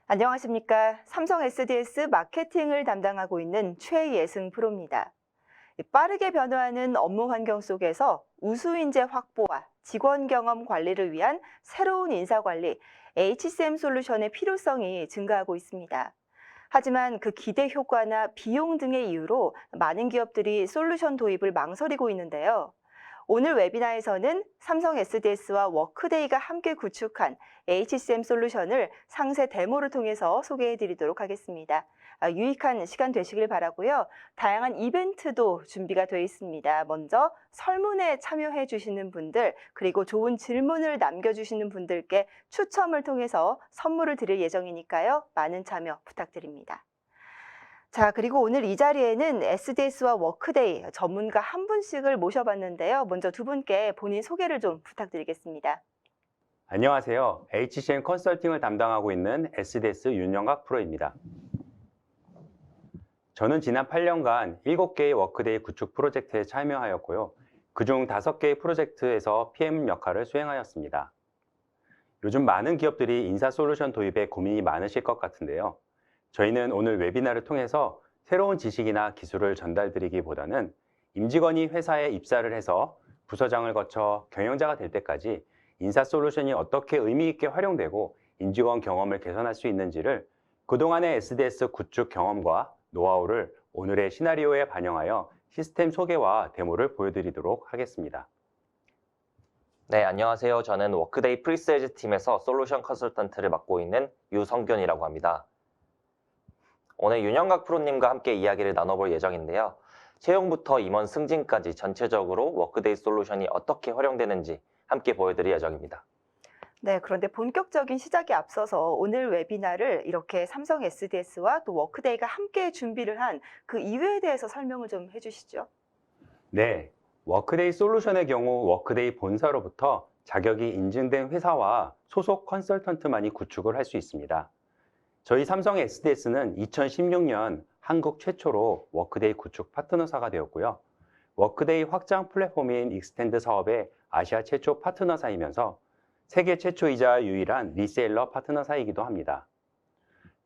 안녕하십니까. 삼성 SDS 마케팅을 담당하고 있는 최예승 프로입니다. 빠르게 변화하는 업무 환경 속에서 우수 인재 확보와 직원 경험 관리를 위한 새로운 인사 관리, HCM 솔루션의 필요성이 증가하고 있습니다. 하지만 그 기대 효과나 비용 등의 이유로 많은 기업들이 솔루션 도입을 망설이고 있는데요. 오늘 웨비나에서는 삼성 SDS와 워크데이가 함께 구축한 HCM 솔루션을 상세 데모를 통해서 소개해 드리도록 하겠습니다. 유익한 시간 되시길 바라고요. 다양한 이벤트도 준비가 되어 있습니다. 먼저 설문에 참여해 주시는 분들, 그리고 좋은 질문을 남겨주시는 분들께 추첨을 통해서 선물을 드릴 예정이니까요. 많은 참여 부탁드립니다. 자, 그리고 오늘 이 자리에는 SDS와 워크데이 전문가 한 분씩을 모셔봤는데요. 먼저 두 분께 본인 소개를 좀 부탁드리겠습니다. 안녕하세요. HCM 컨설팅을 담당하고 있는 SDS 윤영각 프로입니다. 저는 지난 8년간 7개의 워크데이 구축 프로젝트에 참여하였고요. 그중 5개의 프로젝트에서 PM 역할을 수행하였습니다. 요즘 많은 기업들이 인사 솔루션 도입에 고민이 많으실 것 같은데요. 저희는 오늘 웨비나를 통해서 새로운 지식이나 기술을 전달드리기보다는 임직원이 회사에 입사를 해서 부서장을 거쳐 경영자가 될 때까지 인사 솔루션이 어떻게 의미 있게 활용되고 임직원 경험을 개선할 수 있는지를 그동안의 SDS 구축 경험과 노하우를 오늘의 시나리오에 반영하여 시스템 소개와 데모를 보여드리도록 하겠습니다. 네, 안녕하세요. 저는 워크데이 프리세일즈 팀에서 솔루션 컨설턴트를 맡고 있는 유성균이라고 합니다. 오늘 윤영각 프로님과 함께 이야기를 나눠볼 예정인데요. 채용부터 임원 승진까지 전체적으로 워크데이 솔루션이 어떻게 활용되는지 함께 보여드릴 예정입니다. 네, 그런데 본격적인 시작에 앞서서 오늘 웨비나를 이렇게 삼성 SDS와 또 워크데이가 함께 준비를 한 그 이유에 대해서 설명을 좀 해주시죠. 네, 워크데이 솔루션의 경우 워크데이 본사로부터 자격이 인증된 회사와 소속 컨설턴트만이 구축을 할 수 있습니다. 저희 삼성 SDS는 2016년 한국 최초로 워크데이 구축 파트너사가 되었고요. 워크데이 확장 플랫폼인 익스텐드 사업의 아시아 최초 파트너사이면서 세계 최초이자 유일한 리셀러 파트너사이기도 합니다.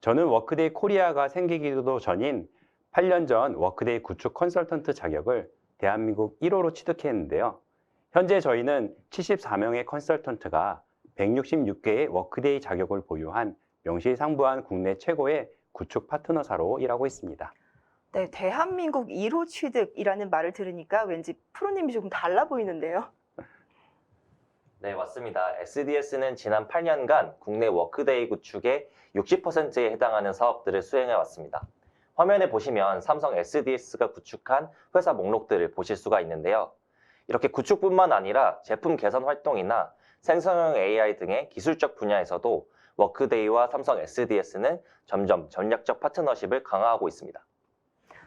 저는 워크데이 코리아가 생기기도 전인 8년 전 워크데이 구축 컨설턴트 자격을 대한민국 1호로 취득했는데요. 현재 저희는 74명의 컨설턴트가 166개의 워크데이 자격을 보유한 명실상부한 국내 최고의 구축 파트너사로 일하고 있습니다. 네, 대한민국 1호 취득이라는 말을 들으니까 왠지 프로님이 조금 달라 보이는데요. 네, 맞습니다. SDS는 지난 8년간 국내 워크데이 구축의 60%에 해당하는 사업들을 수행해 왔습니다. 화면에 보시면 삼성 SDS가 구축한 회사 목록들을 보실 수가 있는데요. 이렇게 구축뿐만 아니라 제품 개선 활동이나 생성형 AI 등의 기술적 분야에서도 워크데이와 삼성 SDS는 점점 전략적 파트너십을 강화하고 있습니다.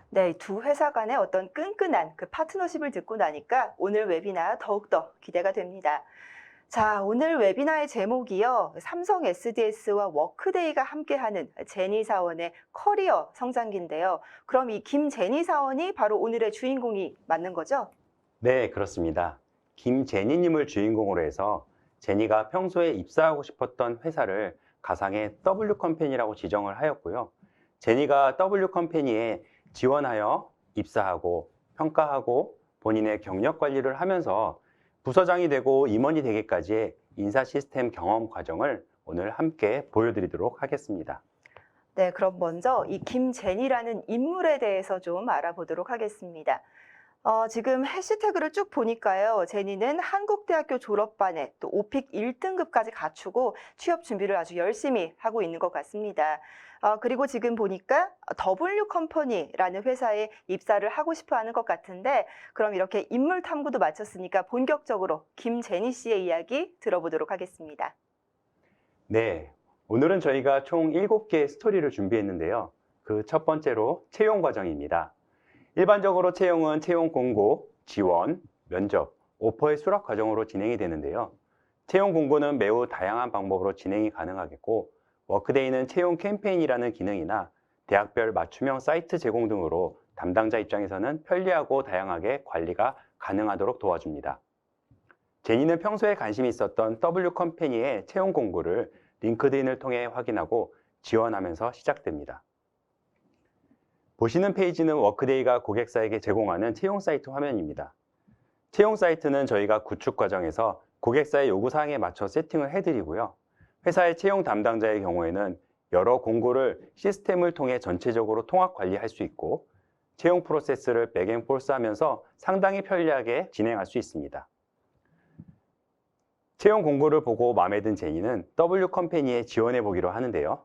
네, 두 회사 간의 어떤 끈끈한 그 파트너십을 듣고 나니까 오늘 웨비나 더욱더 기대가 됩니다. 자, 오늘 웨비나의 제목이요. 삼성 SDS와 워크데이가 함께하는 제니 사원의 커리어 성장기인데요. 그럼 이 김제니 사원이 바로 오늘의 주인공이 맞는 거죠? 네, 그렇습니다. 김제니님을 주인공으로 해서 제니가 평소에 입사하고 싶었던 회사를 가상의 W 컴퍼니라고 지정을 하였고요. 제니가 W 컴퍼니에 지원하여 입사하고 평가하고 본인의 경력 관리를 하면서 부서장이 되고 임원이 되기까지의 인사 시스템 경험 과정을 오늘 함께 보여드리도록 하겠습니다. 네, 그럼 먼저 이 김제니라는 인물에 대해서 좀 알아보도록 하겠습니다. 지금 해시태그를 쭉 보니까요. 제니는 한국대학교 졸업반에 또 오픽 1등급까지 갖추고 취업 준비를 아주 열심히 하고 있는 것 같습니다. 그리고 지금 보니까 W 컴퍼니라는 회사에 입사를 하고 싶어 하는 것 같은데 그럼 이렇게 인물 탐구도 마쳤으니까 본격적으로 김제니 씨의 이야기 들어보도록 하겠습니다. 네, 오늘은 저희가 총 7개의 스토리를 준비했는데요. 그 첫 번째로 채용 과정입니다. 일반적으로 채용은 채용 공고, 지원, 면접, 오퍼의 수락 과정으로 진행이 되는데요. 채용 공고는 매우 다양한 방법으로 진행이 가능하겠고 워크데이는 채용 캠페인이라는 기능이나 대학별 맞춤형 사이트 제공 등으로 담당자 입장에서는 편리하고 다양하게 관리가 가능하도록 도와줍니다. 제니는 평소에 관심이 있었던 W 컴퍼니의 채용 공고를 링크드인을 통해 확인하고 지원하면서 시작됩니다. 보시는 페이지는 워크데이가 고객사에게 제공하는 채용 사이트 화면입니다. 채용 사이트는 저희가 구축 과정에서 고객사의 요구사항에 맞춰 세팅을 해드리고요. 회사의 채용 담당자의 경우에는 여러 공고를 시스템을 통해 전체적으로 통합 관리할 수 있고 채용 프로세스를 백앤포스 하면서 상당히 편리하게 진행할 수 있습니다. 채용 공고를 보고 마음에 든 제니는 W컴퍼니에 지원해 보기로 하는데요.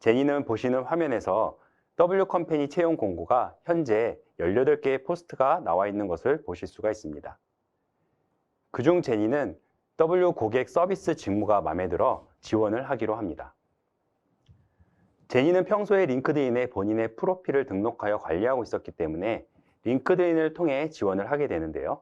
제니는 보시는 화면에서 W컴퍼니 채용 공고가 현재 18개의 포스트가 나와 있는 것을 보실 수가 있습니다. 그중 제니는 W 고객 서비스 직무가 마음에 들어 지원을 하기로 합니다. 제니는 평소에 링크드인에 본인의 프로필을 등록하여 관리하고 있었기 때문에 링크드인을 통해 지원을 하게 되는데요.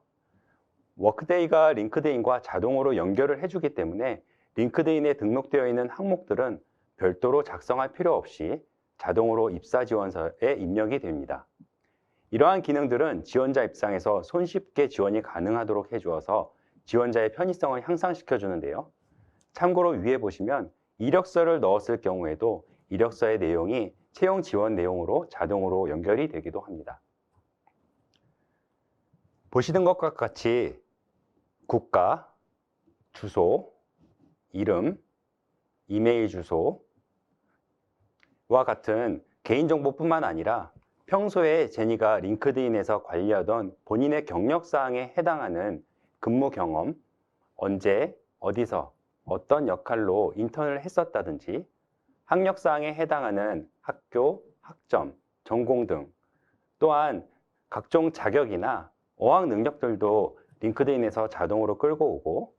워크데이가 링크드인과 자동으로 연결을 해주기 때문에 링크드인에 등록되어 있는 항목들은 별도로 작성할 필요 없이 자동으로 입사 지원서에 입력이 됩니다. 이러한 기능들은 지원자 입장에서 손쉽게 지원이 가능하도록 해주어서 지원자의 편의성을 향상시켜 주는데요. 참고로 위에 보시면 이력서를 넣었을 경우에도 이력서의 내용이 채용 지원 내용으로 자동으로 연결이 되기도 합니다. 보시는 것과 같이 국가, 주소, 이름, 이메일 주소와 같은 개인정보뿐만 아니라 평소에 제니가 링크드인에서 관리하던 본인의 경력사항에 해당하는 근무 경험, 언제, 어디서, 어떤 역할로 인턴을 했었다든지 학력사항에 해당하는 학교, 학점, 전공 등 또한 각종 자격이나 어학 능력들도 링크드인에서 자동으로 끌고 오고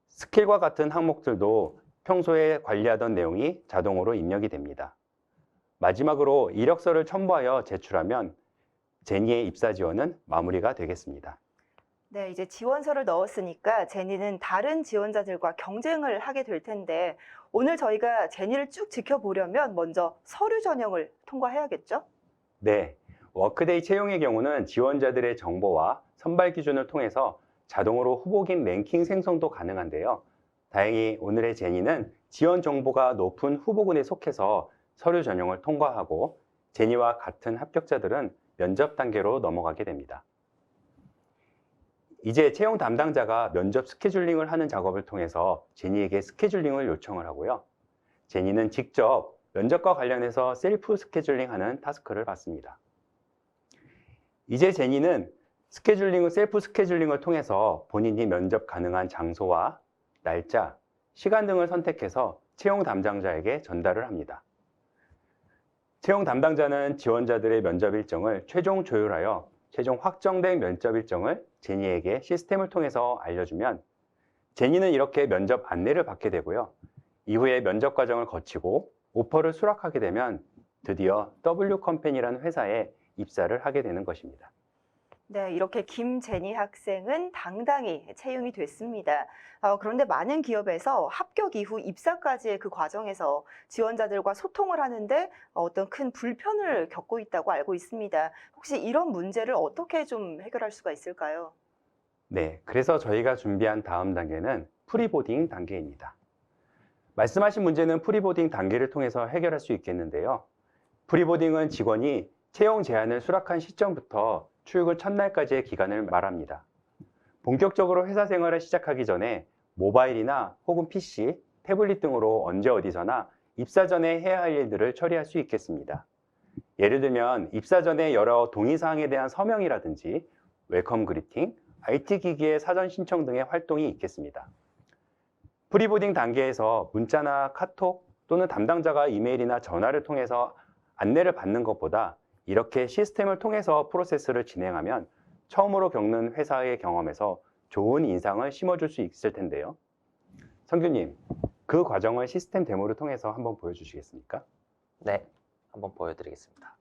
스킬과 같은 항목들도 평소에 관리하던 내용이 자동으로 입력이 됩니다. 마지막으로 이력서를 첨부하여 제출하면 제니의 입사 지원은 마무리가 되겠습니다. 네, 이제 지원서를 넣었으니까 제니는 다른 지원자들과 경쟁을 하게 될 텐데 오늘 저희가 제니를 쭉 지켜보려면 먼저 서류 전형을 통과해야겠죠? 네, 워크데이 채용의 경우는 지원자들의 정보와 선발 기준을 통해서 자동으로 후보긴 랭킹 생성도 가능한데요. 다행히 오늘의 제니는 지원 정보가 높은 후보군에 속해서 서류 전형을 통과하고 제니와 같은 합격자들은 면접 단계로 넘어가게 됩니다. 이제 채용 담당자가 면접 스케줄링을 하는 작업을 통해서 제니에게 스케줄링을 요청을 하고요. 제니는 직접 면접과 관련해서 셀프 스케줄링하는 타스크를 받습니다. 이제 제니는 셀프 스케줄링을 통해서 본인이 면접 가능한 장소와 날짜, 시간 등을 선택해서 채용 담당자에게 전달을 합니다. 채용 담당자는 지원자들의 면접 일정을 최종 조율하여 최종 확정된 면접 일정을 제니에게 시스템을 통해서 알려주면 제니는 이렇게 면접 안내를 받게 되고요. 이후에 면접 과정을 거치고 오퍼를 수락하게 되면 드디어 W컴퍼니라는 회사에 입사를 하게 되는 것입니다. 네, 이렇게 김제니 학생은 당당히 채용이 됐습니다. 그런데 많은 기업에서 합격 이후 입사까지의 그 과정에서 지원자들과 소통을 하는데 어떤 큰 불편을 겪고 있다고 알고 있습니다. 혹시 이런 문제를 어떻게 좀 해결할 수가 있을까요? 네, 그래서 저희가 준비한 다음 단계는 프리보딩 단계입니다. 말씀하신 문제는 프리보딩 단계를 통해서 해결할 수 있겠는데요. 프리보딩은 직원이 채용 제안을 수락한 시점부터 출근 첫날까지의 기간을 말합니다. 본격적으로 회사 생활을 시작하기 전에 모바일이나 혹은 PC, 태블릿 등으로 언제 어디서나 입사 전에 해야 할 일들을 처리할 수 있겠습니다. 예를 들면 입사 전에 여러 동의사항에 대한 서명이라든지 웰컴 그리팅, IT 기기의 사전 신청 등의 활동이 있겠습니다. 프리보딩 단계에서 문자나 카톡 또는 담당자가 이메일이나 전화를 통해서 안내를 받는 것보다 이렇게 시스템을 통해서 프로세스를 진행하면 처음으로 겪는 회사의 경험에서 좋은 인상을 심어줄 수 있을 텐데요. 성규님, 그 과정을 시스템 데모를 통해서 한번 보여주시겠습니까? 네, 한번 보여드리겠습니다.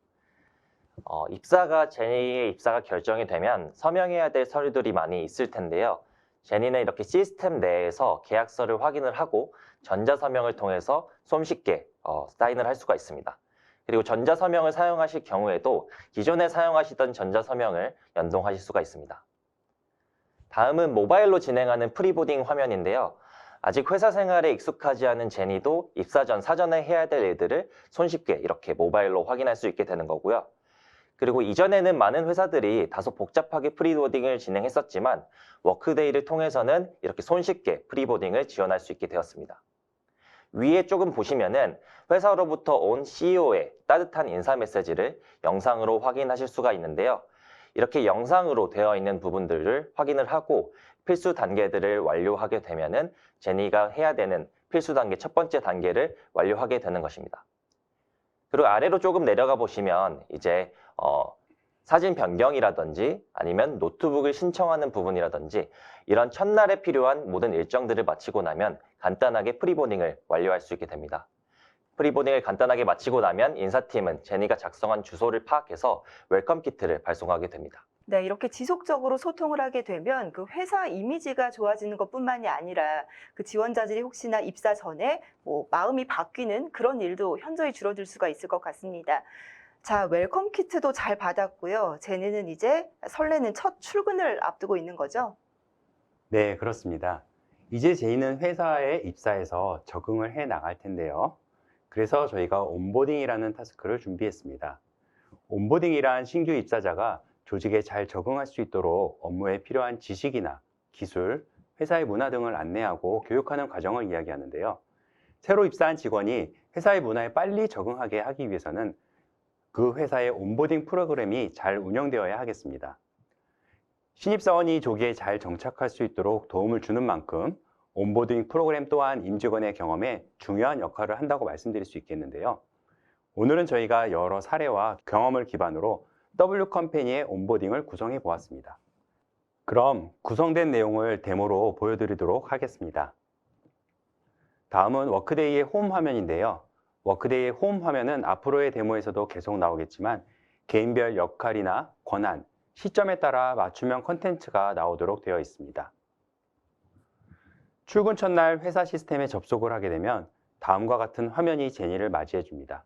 제니의 입사가 결정이 되면 서명해야 될 서류들이 많이 있을 텐데요. 제니는 이렇게 시스템 내에서 계약서를 확인을 하고 전자서명을 통해서 손쉽게 사인을 할 수가 있습니다. 그리고 전자서명을 사용하실 경우에도 기존에 사용하시던 전자서명을 연동하실 수가 있습니다. 다음은 모바일로 진행하는 프리보딩 화면인데요. 아직 회사 생활에 익숙하지 않은 제니도 입사 전 사전에 해야 될 일들을 손쉽게 이렇게 모바일로 확인할 수 있게 되는 거고요. 그리고 이전에는 많은 회사들이 다소 복잡하게 프리보딩을 진행했었지만 워크데이를 통해서는 이렇게 손쉽게 프리보딩을 지원할 수 있게 되었습니다. 위에 조금 보시면은 회사로부터 온 CEO의 따뜻한 인사 메시지를 영상으로 확인하실 수가 있는데요. 이렇게 영상으로 되어 있는 부분들을 확인을 하고 필수 단계들을 완료하게 되면은 제니가 해야 되는 필수 단계 첫 번째 단계를 완료하게 되는 것입니다. 그리고 아래로 조금 내려가 보시면 이제 사진 변경이라든지 아니면 노트북을 신청하는 부분이라든지 이런 첫날에 필요한 모든 일정들을 마치고 나면 간단하게 프리보딩을 완료할 수 있게 됩니다. 프리보딩을 간단하게 마치고 나면 인사팀은 제니가 작성한 주소를 파악해서 웰컴 키트를 발송하게 됩니다. 네, 이렇게 지속적으로 소통을 하게 되면 그 회사 이미지가 좋아지는 것뿐만이 아니라 그 지원자들이 혹시나 입사 전에 마음이 바뀌는 그런 일도 현저히 줄어들 수가 있을 것 같습니다. 자, 웰컴 키트도 잘 받았고요. 제니는 이제 설레는 첫 출근을 앞두고 있는 거죠? 네, 그렇습니다. 이제 제이는 회사에 입사해서 적응을 해 나갈 텐데요. 그래서 저희가 온보딩이라는 타스크를 준비했습니다. 온보딩이란 신규 입사자가 조직에 잘 적응할 수 있도록 업무에 필요한 지식이나 기술, 회사의 문화 등을 안내하고 교육하는 과정을 이야기하는데요. 새로 입사한 직원이 회사의 문화에 빨리 적응하게 하기 위해서는 그 회사의 온보딩 프로그램이 잘 운영되어야 하겠습니다. 신입사원이 조기에 잘 정착할 수 있도록 도움을 주는 만큼 온보딩 프로그램 또한 임직원의 경험에 중요한 역할을 한다고 말씀드릴 수 있겠는데요. 오늘은 저희가 여러 사례와 경험을 기반으로 W컴퍼니의 온보딩을 구성해 보았습니다. 그럼 구성된 내용을 데모로 보여드리도록 하겠습니다. 다음은 워크데이의 홈 화면인데요. 워크데이의 홈 화면은 앞으로의 데모에서도 계속 나오겠지만 개인별 역할이나 권한, 시점에 따라 맞춤형 컨텐츠가 나오도록 되어 있습니다. 출근 첫날 회사 시스템에 접속을 하게 되면 다음과 같은 화면이 제니를 맞이해 줍니다.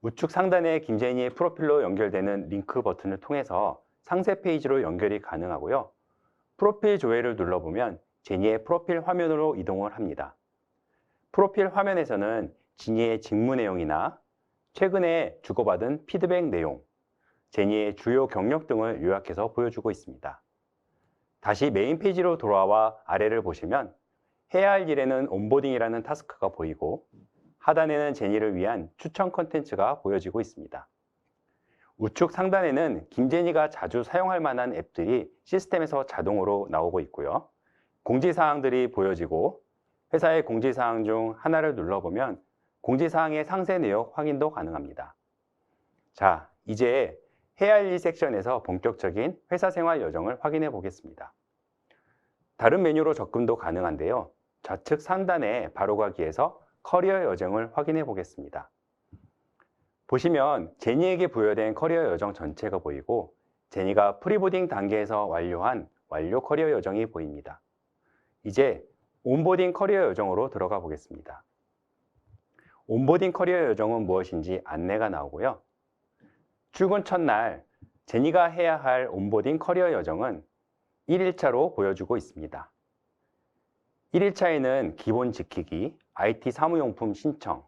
우측 상단에 김제니의 프로필로 연결되는 링크 버튼을 통해서 상세 페이지로 연결이 가능하고요. 프로필 조회를 눌러보면 제니의 프로필 화면으로 이동을 합니다. 프로필 화면에서는 제니의 직무 내용이나 최근에 주고받은 피드백 내용, 제니의 주요 경력 등을 요약해서 보여주고 있습니다. 다시 메인 페이지로 돌아와 아래를 보시면 해야 할 일에는 온보딩이라는 타스크가 보이고 하단에는 제니를 위한 추천 컨텐츠가 보여지고 있습니다. 우측 상단에는 김제니가 자주 사용할 만한 앱들이 시스템에서 자동으로 나오고 있고요. 공지사항들이 보여지고 회사의 공지사항 중 하나를 눌러보면 공지사항의 상세 내용 확인도 가능합니다. 자, 이제 해야 할 일 섹션에서 본격적인 회사 생활 여정을 확인해 보겠습니다. 다른 메뉴로 접근도 가능한데요. 좌측 상단의 바로가기에서 커리어 여정을 확인해 보겠습니다. 보시면 제니에게 부여된 커리어 여정 전체가 보이고 제니가 프리보딩 단계에서 완료한 완료 커리어 여정이 보입니다. 이제 온보딩 커리어 여정으로 들어가 보겠습니다. 온보딩 커리어 여정은 무엇인지 안내가 나오고요. 출근 첫날 제니가 해야 할 온보딩 커리어 여정은 1일차로 보여주고 있습니다. 1일차에는 기본 지키기, IT 사무용품 신청,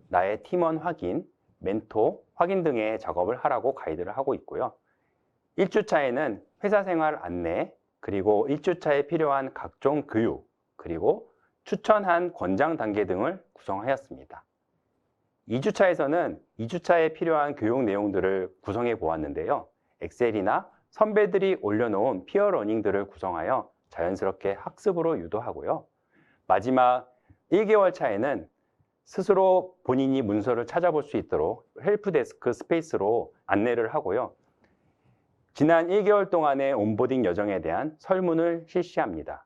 나의 팀원 확인, 멘토 확인 등의 작업을 하라고 가이드를 하고 있고요. 1주차에는 회사 생활 안내, 그리고 1주차에 필요한 각종 교육, 그리고 추천한 권장 단계 등을 구성하였습니다. 2주차에서는 2주차에 필요한 교육 내용들을 구성해 보았는데요. 엑셀이나 선배들이 올려놓은 피어 러닝들을 구성하여 자연스럽게 학습으로 유도하고요. 마지막 1개월 차에는 스스로 본인이 문서를 찾아볼 수 있도록 헬프데스크 스페이스로 안내를 하고요. 지난 1개월 동안의 온보딩 여정에 대한 설문을 실시합니다.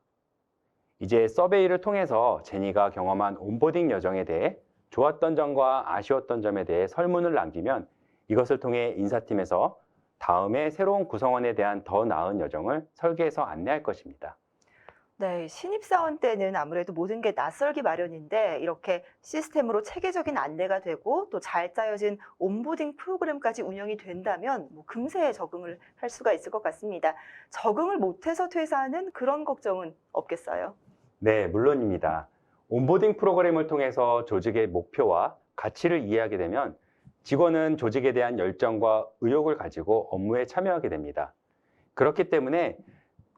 이제 서베이를 통해서 제니가 경험한 온보딩 여정에 대해 좋았던 점과 아쉬웠던 점에 대해 설문을 남기면 이것을 통해 인사팀에서 다음에 새로운 구성원에 대한 더 나은 여정을 설계해서 안내할 것입니다. 네, 신입사원 때는 아무래도 모든 게 낯설기 마련인데 이렇게 시스템으로 체계적인 안내가 되고 또 잘 짜여진 온보딩 프로그램까지 운영이 된다면 금세 적응을 할 수가 있을 것 같습니다. 적응을 못해서 퇴사하는 그런 걱정은 없겠어요? 네, 물론입니다. 온보딩 프로그램을 통해서 조직의 목표와 가치를 이해하게 되면 직원은 조직에 대한 열정과 의욕을 가지고 업무에 참여하게 됩니다. 그렇기 때문에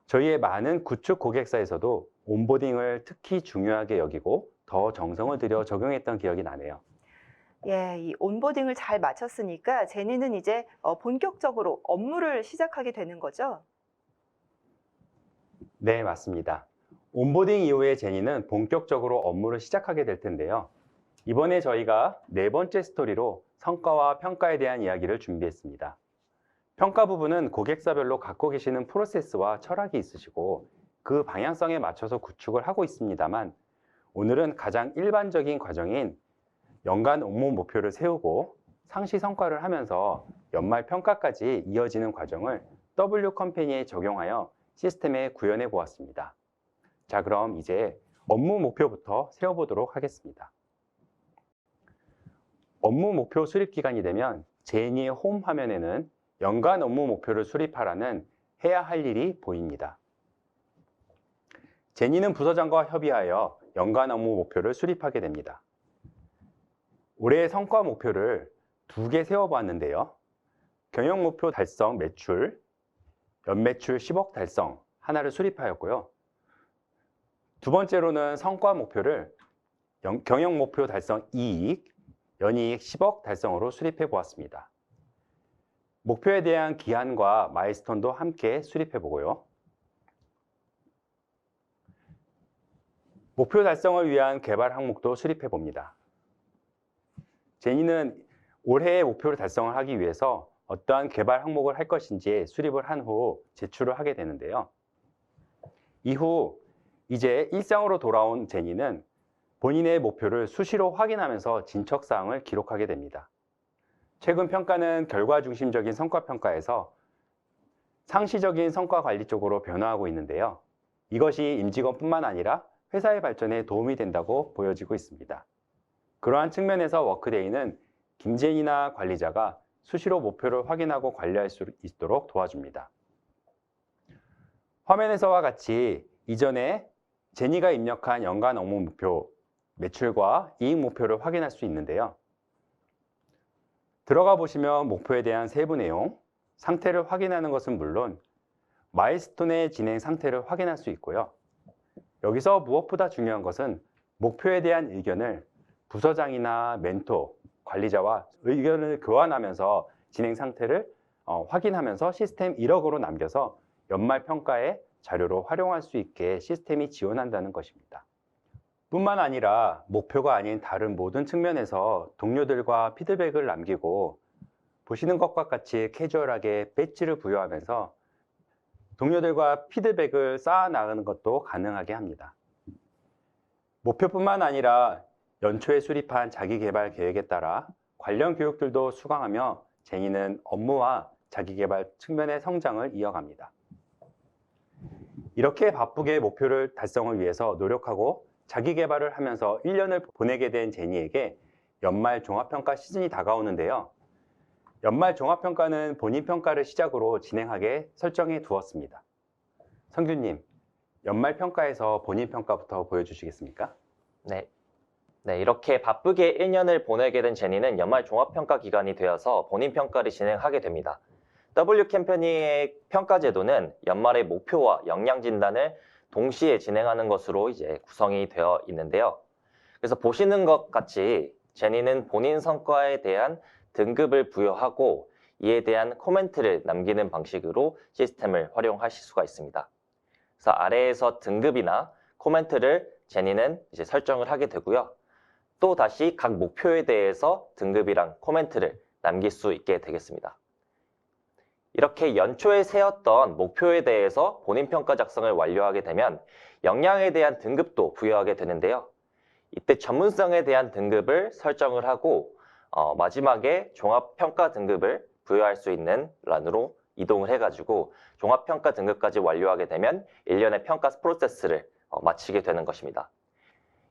저희의 많은 구축 고객사에서도 온보딩을 특히 중요하게 여기고 더 정성을 들여 적용했던 기억이 나네요. 예, 이 온보딩을 잘 마쳤으니까 제니는 이제 본격적으로 업무를 시작하게 되는 거죠? 네, 맞습니다. 온보딩 이후에 제니는 본격적으로 업무를 시작하게 될 텐데요. 이번에 저희가 네 번째 스토리로 성과와 평가에 대한 이야기를 준비했습니다. 평가 부분은 고객사별로 갖고 계시는 프로세스와 철학이 있으시고 그 방향성에 맞춰서 구축을 하고 있습니다만 오늘은 가장 일반적인 과정인 연간 업무 목표를 세우고 상시 성과를 하면서 연말 평가까지 이어지는 과정을 W 컴퍼니에 적용하여 시스템에 구현해 보았습니다. 자, 그럼 이제 업무 목표부터 세워보도록 하겠습니다. 업무 목표 수립 기간이 되면 제니의 홈 화면에는 연간 업무 목표를 수립하라는 해야 할 일이 보입니다. 제니는 부서장과 협의하여 연간 업무 목표를 수립하게 됩니다. 올해의 성과 목표를 2개 세워보았는데요. 경영 목표 달성 매출, 연매출 10억 달성 하나를 수립하였고요. 두 번째로는 성과 목표를 경영 목표 달성 이익, 연이익 10억 달성으로 수립해 보았습니다. 목표에 대한 기한과 마일스톤도 함께 수립해 보고요. 목표 달성을 위한 개발 항목도 수립해 봅니다. 제니는 올해의 목표를 달성을 하기 위해서 어떠한 개발 항목을 할 것인지 수립을 한 후 제출을 하게 되는데요. 이후 이제 일상으로 돌아온 제니는 본인의 목표를 수시로 확인하면서 진척사항을 기록하게 됩니다. 최근 평가는 결과 중심적인 성과 평가에서 상시적인 성과 관리 쪽으로 변화하고 있는데요. 이것이 임직원뿐만 아니라 회사의 발전에 도움이 된다고 보여지고 있습니다. 그러한 측면에서 워크데이는 김제니나 관리자가 수시로 목표를 확인하고 관리할 수 있도록 도와줍니다. 화면에서와 같이 이전에 제니가 입력한 연간 업무 목표, 매출과 이익 목표를 확인할 수 있는데요. 들어가 보시면 목표에 대한 세부 내용, 상태를 확인하는 것은 물론 마일스톤의 진행 상태를 확인할 수 있고요. 여기서 무엇보다 중요한 것은 목표에 대한 의견을 부서장이나 멘토, 관리자와 의견을 교환하면서 진행 상태를 확인하면서 시스템 1억으로 남겨서 연말 평가에 자료로 활용할 수 있게 시스템이 지원한다는 것입니다. 뿐만 아니라 목표가 아닌 다른 모든 측면에서 동료들과 피드백을 남기고 보시는 것과 같이 캐주얼하게 배지를 부여하면서 동료들과 피드백을 쌓아 나가는 것도 가능하게 합니다. 목표뿐만 아니라 연초에 수립한 자기개발 계획에 따라 관련 교육들도 수강하며 제니는 업무와 자기개발 측면의 성장을 이어갑니다. 이렇게 바쁘게 목표를 달성을 위해서 노력하고 자기개발을 하면서 1년을 보내게 된 제니에게 연말 종합평가 시즌이 다가오는데요. 연말 종합평가는 본인 평가를 시작으로 진행하게 설정해 두었습니다. 성규님, 연말 평가에서 본인 평가부터 보여주시겠습니까? 네, 이렇게 바쁘게 1년을 보내게 된 제니는 연말 종합평가 기간이 되어서 본인 평가를 진행하게 됩니다. W 컴퍼니의 평가 제도는 연말의 목표와 역량 진단을 동시에 진행하는 것으로 이제 구성이 되어 있는데요. 그래서 보시는 것 같이 제니는 본인 성과에 대한 등급을 부여하고 이에 대한 코멘트를 남기는 방식으로 시스템을 활용하실 수가 있습니다. 그래서 아래에서 등급이나 코멘트를 제니는 이제 설정을 하게 되고요. 또 다시 각 목표에 대해서 등급이랑 코멘트를 남길 수 있게 되겠습니다. 이렇게 연초에 세웠던 목표에 대해서 본인 평가 작성을 완료하게 되면 역량에 대한 등급도 부여하게 되는데요. 이때 전문성에 대한 등급을 설정을 하고 마지막에 종합평가 등급을 부여할 수 있는 란으로 이동을 해가지고 종합평가 등급까지 완료하게 되면 1년의 평가 프로세스를 마치게 되는 것입니다.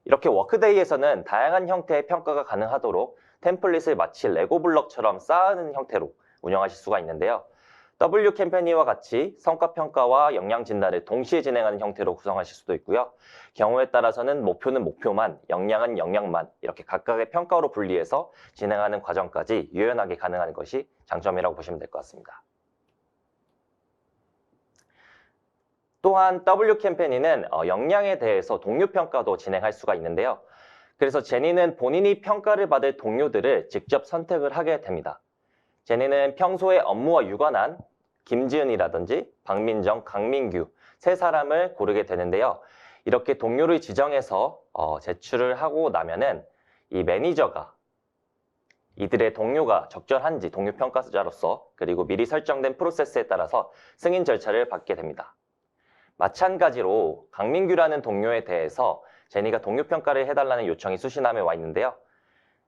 이렇게 워크데이에서는 다양한 형태의 평가가 가능하도록 템플릿을 마치 레고 블록처럼 쌓는 형태로 운영하실 수가 있는데요. W 캠페니와 같이 성과평가와 역량진단을 동시에 진행하는 형태로 구성하실 수도 있고요. 경우에 따라서는 목표는 목표만, 역량은 역량만 이렇게 각각의 평가로 분리해서 진행하는 과정까지 유연하게 가능한 것이 장점이라고 보시면 될 것 같습니다. 또한 W 캠페니는 역량에 대해서 동료평가도 진행할 수가 있는데요. 그래서 제니는 본인이 평가를 받을 동료들을 직접 선택을 하게 됩니다. 제니는 평소에 업무와 유관한 김지은이라든지 박민정, 강민규 세 사람을 고르게 되는데요. 이렇게 동료를 지정해서 제출을 하고 나면은 이 매니저가 이들의 동료가 적절한지 동료평가자로서 그리고 미리 설정된 프로세스에 따라서 승인 절차를 받게 됩니다. 마찬가지로 강민규라는 동료에 대해서 제니가 동료평가를 해달라는 요청이 수신함에 와 있는데요.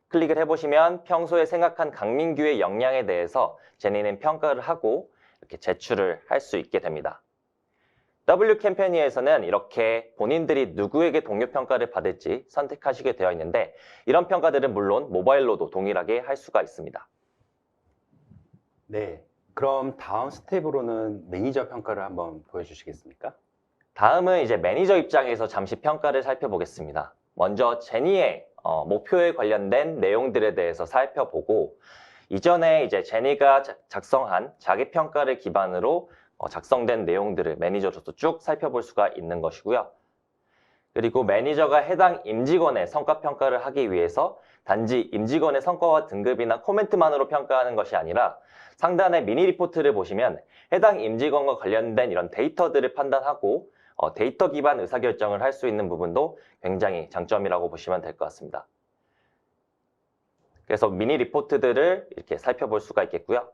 클릭을 해보시면 평소에 생각한 강민규의 역량에 대해서 제니는 평가를 하고 이렇게 제출을 할 수 있게 됩니다. W 캠페니에서는 이렇게 본인들이 누구에게 동료평가를 받을지 선택하시게 되어 있는데 이런 평가들은 물론 모바일로도 동일하게 할 수가 있습니다. 네, 그럼 다음 스텝으로는 매니저 평가를 한번 보여주시겠습니까? 다음은 이제 매니저 입장에서 잠시 평가를 살펴보겠습니다. 먼저 제니의 목표에 관련된 내용들에 대해서 살펴보고 이전에 이제 제니가 작성한 자기평가를 기반으로 작성된 내용들을 매니저로서 쭉 살펴볼 수가 있는 것이고요. 그리고 매니저가 해당 임직원의 성과평가를 하기 위해서 단지 임직원의 성과와 등급이나 코멘트만으로 평가하는 것이 아니라 상단의 미니 리포트를 보시면 해당 임직원과 관련된 이런 데이터들을 판단하고 데이터 기반 의사결정을 할 수 있는 부분도 굉장히 장점이라고 보시면 될 것 같습니다. 그래서 미니 리포트들을 이렇게 살펴볼 수가 있겠고요.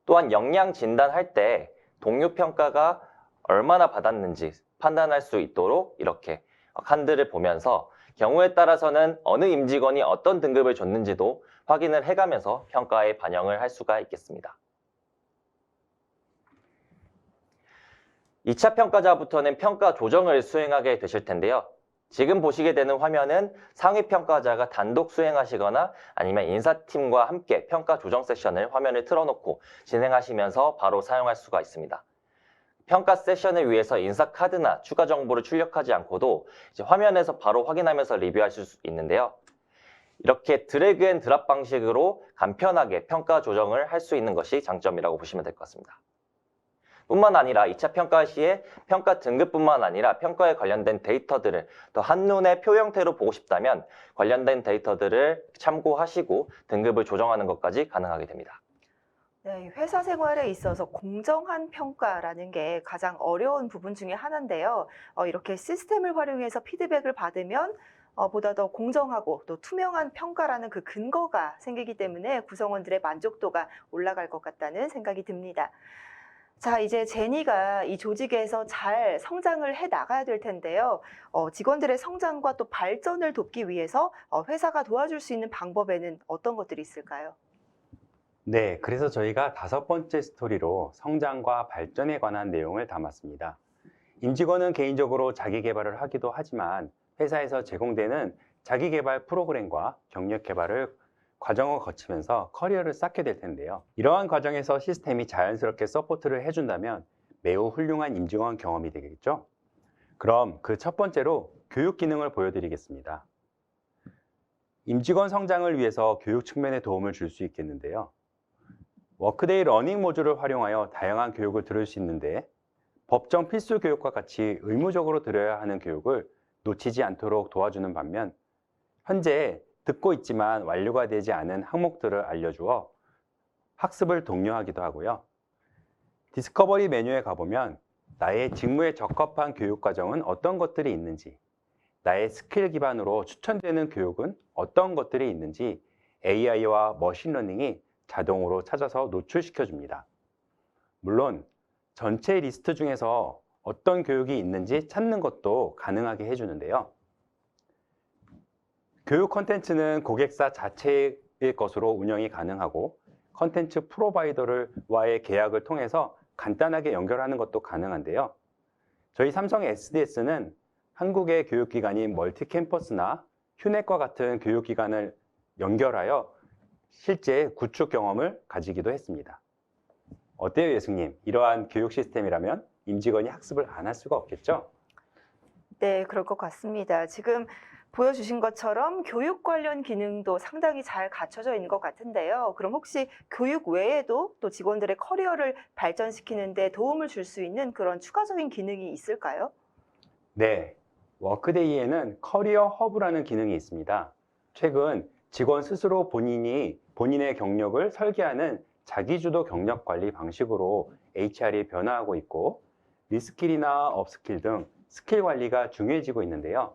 또한 역량 진단할 때 동료 평가가 얼마나 받았는지 판단할 수 있도록 이렇게 칸들을 보면서 경우에 따라서는 어느 임직원이 어떤 등급을 줬는지도 확인을 해가면서 평가에 반영을 할 수가 있겠습니다. 2차 평가자부터는 평가 조정을 수행하게 되실 텐데요. 지금 보시게 되는 화면은 상위 평가자가 단독 수행하시거나 아니면 인사팀과 함께 평가 조정 세션을 화면을 틀어놓고 진행하시면서 바로 사용할 수가 있습니다. 평가 세션을 위해서 인사 카드나 추가 정보를 출력하지 않고도 이제 화면에서 바로 확인하면서 리뷰하실 수 있는데요. 이렇게 드래그 앤 드랍 방식으로 간편하게 평가 조정을 할 수 있는 것이 장점이라고 보시면 될 것 같습니다. 뿐만 아니라 2차 평가 시에 평가 등급뿐만 아니라 평가에 관련된 데이터들을 더 한눈에 표 형태로 보고 싶다면 관련된 데이터들을 참고하시고 등급을 조정하는 것까지 가능하게 됩니다. 네, 회사 생활에 있어서 공정한 평가라는 게 가장 어려운 부분 중에 하나인데요. 이렇게 시스템을 활용해서 피드백을 받으면 보다 더 공정하고 또 투명한 평가라는 그 근거가 생기기 때문에 구성원들의 만족도가 올라갈 것 같다는 생각이 듭니다. 자, 이제 제니가 이 조직에서 잘 성장을 해 나가야 될 텐데요. 직원들의 성장과 또 발전을 돕기 위해서 회사가 도와줄 수 있는 방법에는 어떤 것들이 있을까요? 네, 그래서 저희가 5번째 스토리로 성장과 발전에 관한 내용을 담았습니다. 임직원은 개인적으로 자기 개발을 하기도 하지만 회사에서 제공되는 자기 개발 프로그램과 경력 개발을 과정을 거치면서 커리어를 쌓게 될 텐데요. 이러한 과정에서 시스템이 자연스럽게 서포트를 해준다면 매우 훌륭한 임직원 경험이 되겠죠. 그럼 그 첫 번째로 교육 기능을 보여드리겠습니다. 임직원 성장을 위해서 교육 측면에 도움을 줄 수 있겠는데요. 워크데이 러닝 모듈을 활용하여 다양한 교육을 들을 수 있는데 법정 필수 교육과 같이 의무적으로 들어야 하는 교육을 놓치지 않도록 도와주는 반면 현재 듣고 있지만 완료가 되지 않은 항목들을 알려주어 학습을 독려하기도 하고요. 디스커버리 메뉴에 가보면 나의 직무에 적합한 교육 과정은 어떤 것들이 있는지, 나의 스킬 기반으로 추천되는 교육은 어떤 것들이 있는지 AI와 머신러닝이 자동으로 찾아서 노출시켜 줍니다. 물론 전체 리스트 중에서 어떤 교육이 있는지 찾는 것도 가능하게 해주는데요. 교육 콘텐츠는 고객사 자체의 것으로 운영이 가능하고 콘텐츠 프로바이더와의 계약을 통해서 간단하게 연결하는 것도 가능한데요. 저희 삼성 SDS는 한국의 교육기관인 멀티캠퍼스나 휴넷과 같은 교육기관을 연결하여 실제 구축 경험을 가지기도 했습니다. 어때요, 예수님? 이러한 교육 시스템이라면 임직원이 학습을 안 할 수가 없겠죠? 네, 그럴 것 같습니다. 지금 보여주신 것처럼 교육 관련 기능도 상당히 잘 갖춰져 있는 것 같은데요. 그럼 혹시 교육 외에도 또 직원들의 커리어를 발전시키는 데 도움을 줄 수 있는 그런 추가적인 기능이 있을까요? 네, 워크데이에는 커리어 허브라는 기능이 있습니다. 최근 직원 스스로 본인의 경력을 설계하는 자기주도 경력 관리 방식으로 HR이 변화하고 있고 리스킬이나 업스킬 등 스킬 관리가 중요해지고 있는데요.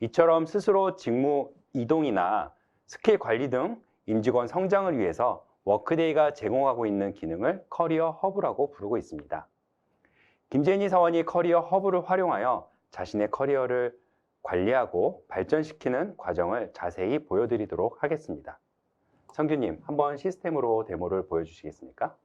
이처럼 스스로 직무 이동이나 스킬 관리 등 임직원 성장을 위해서 워크데이가 제공하고 있는 기능을 커리어 허브라고 부르고 있습니다. 김재니 사원이 커리어 허브를 활용하여 자신의 커리어를 관리하고 발전시키는 과정을 자세히 보여드리도록 하겠습니다. 성규님, 한번 시스템으로 데모를 보여주시겠습니까?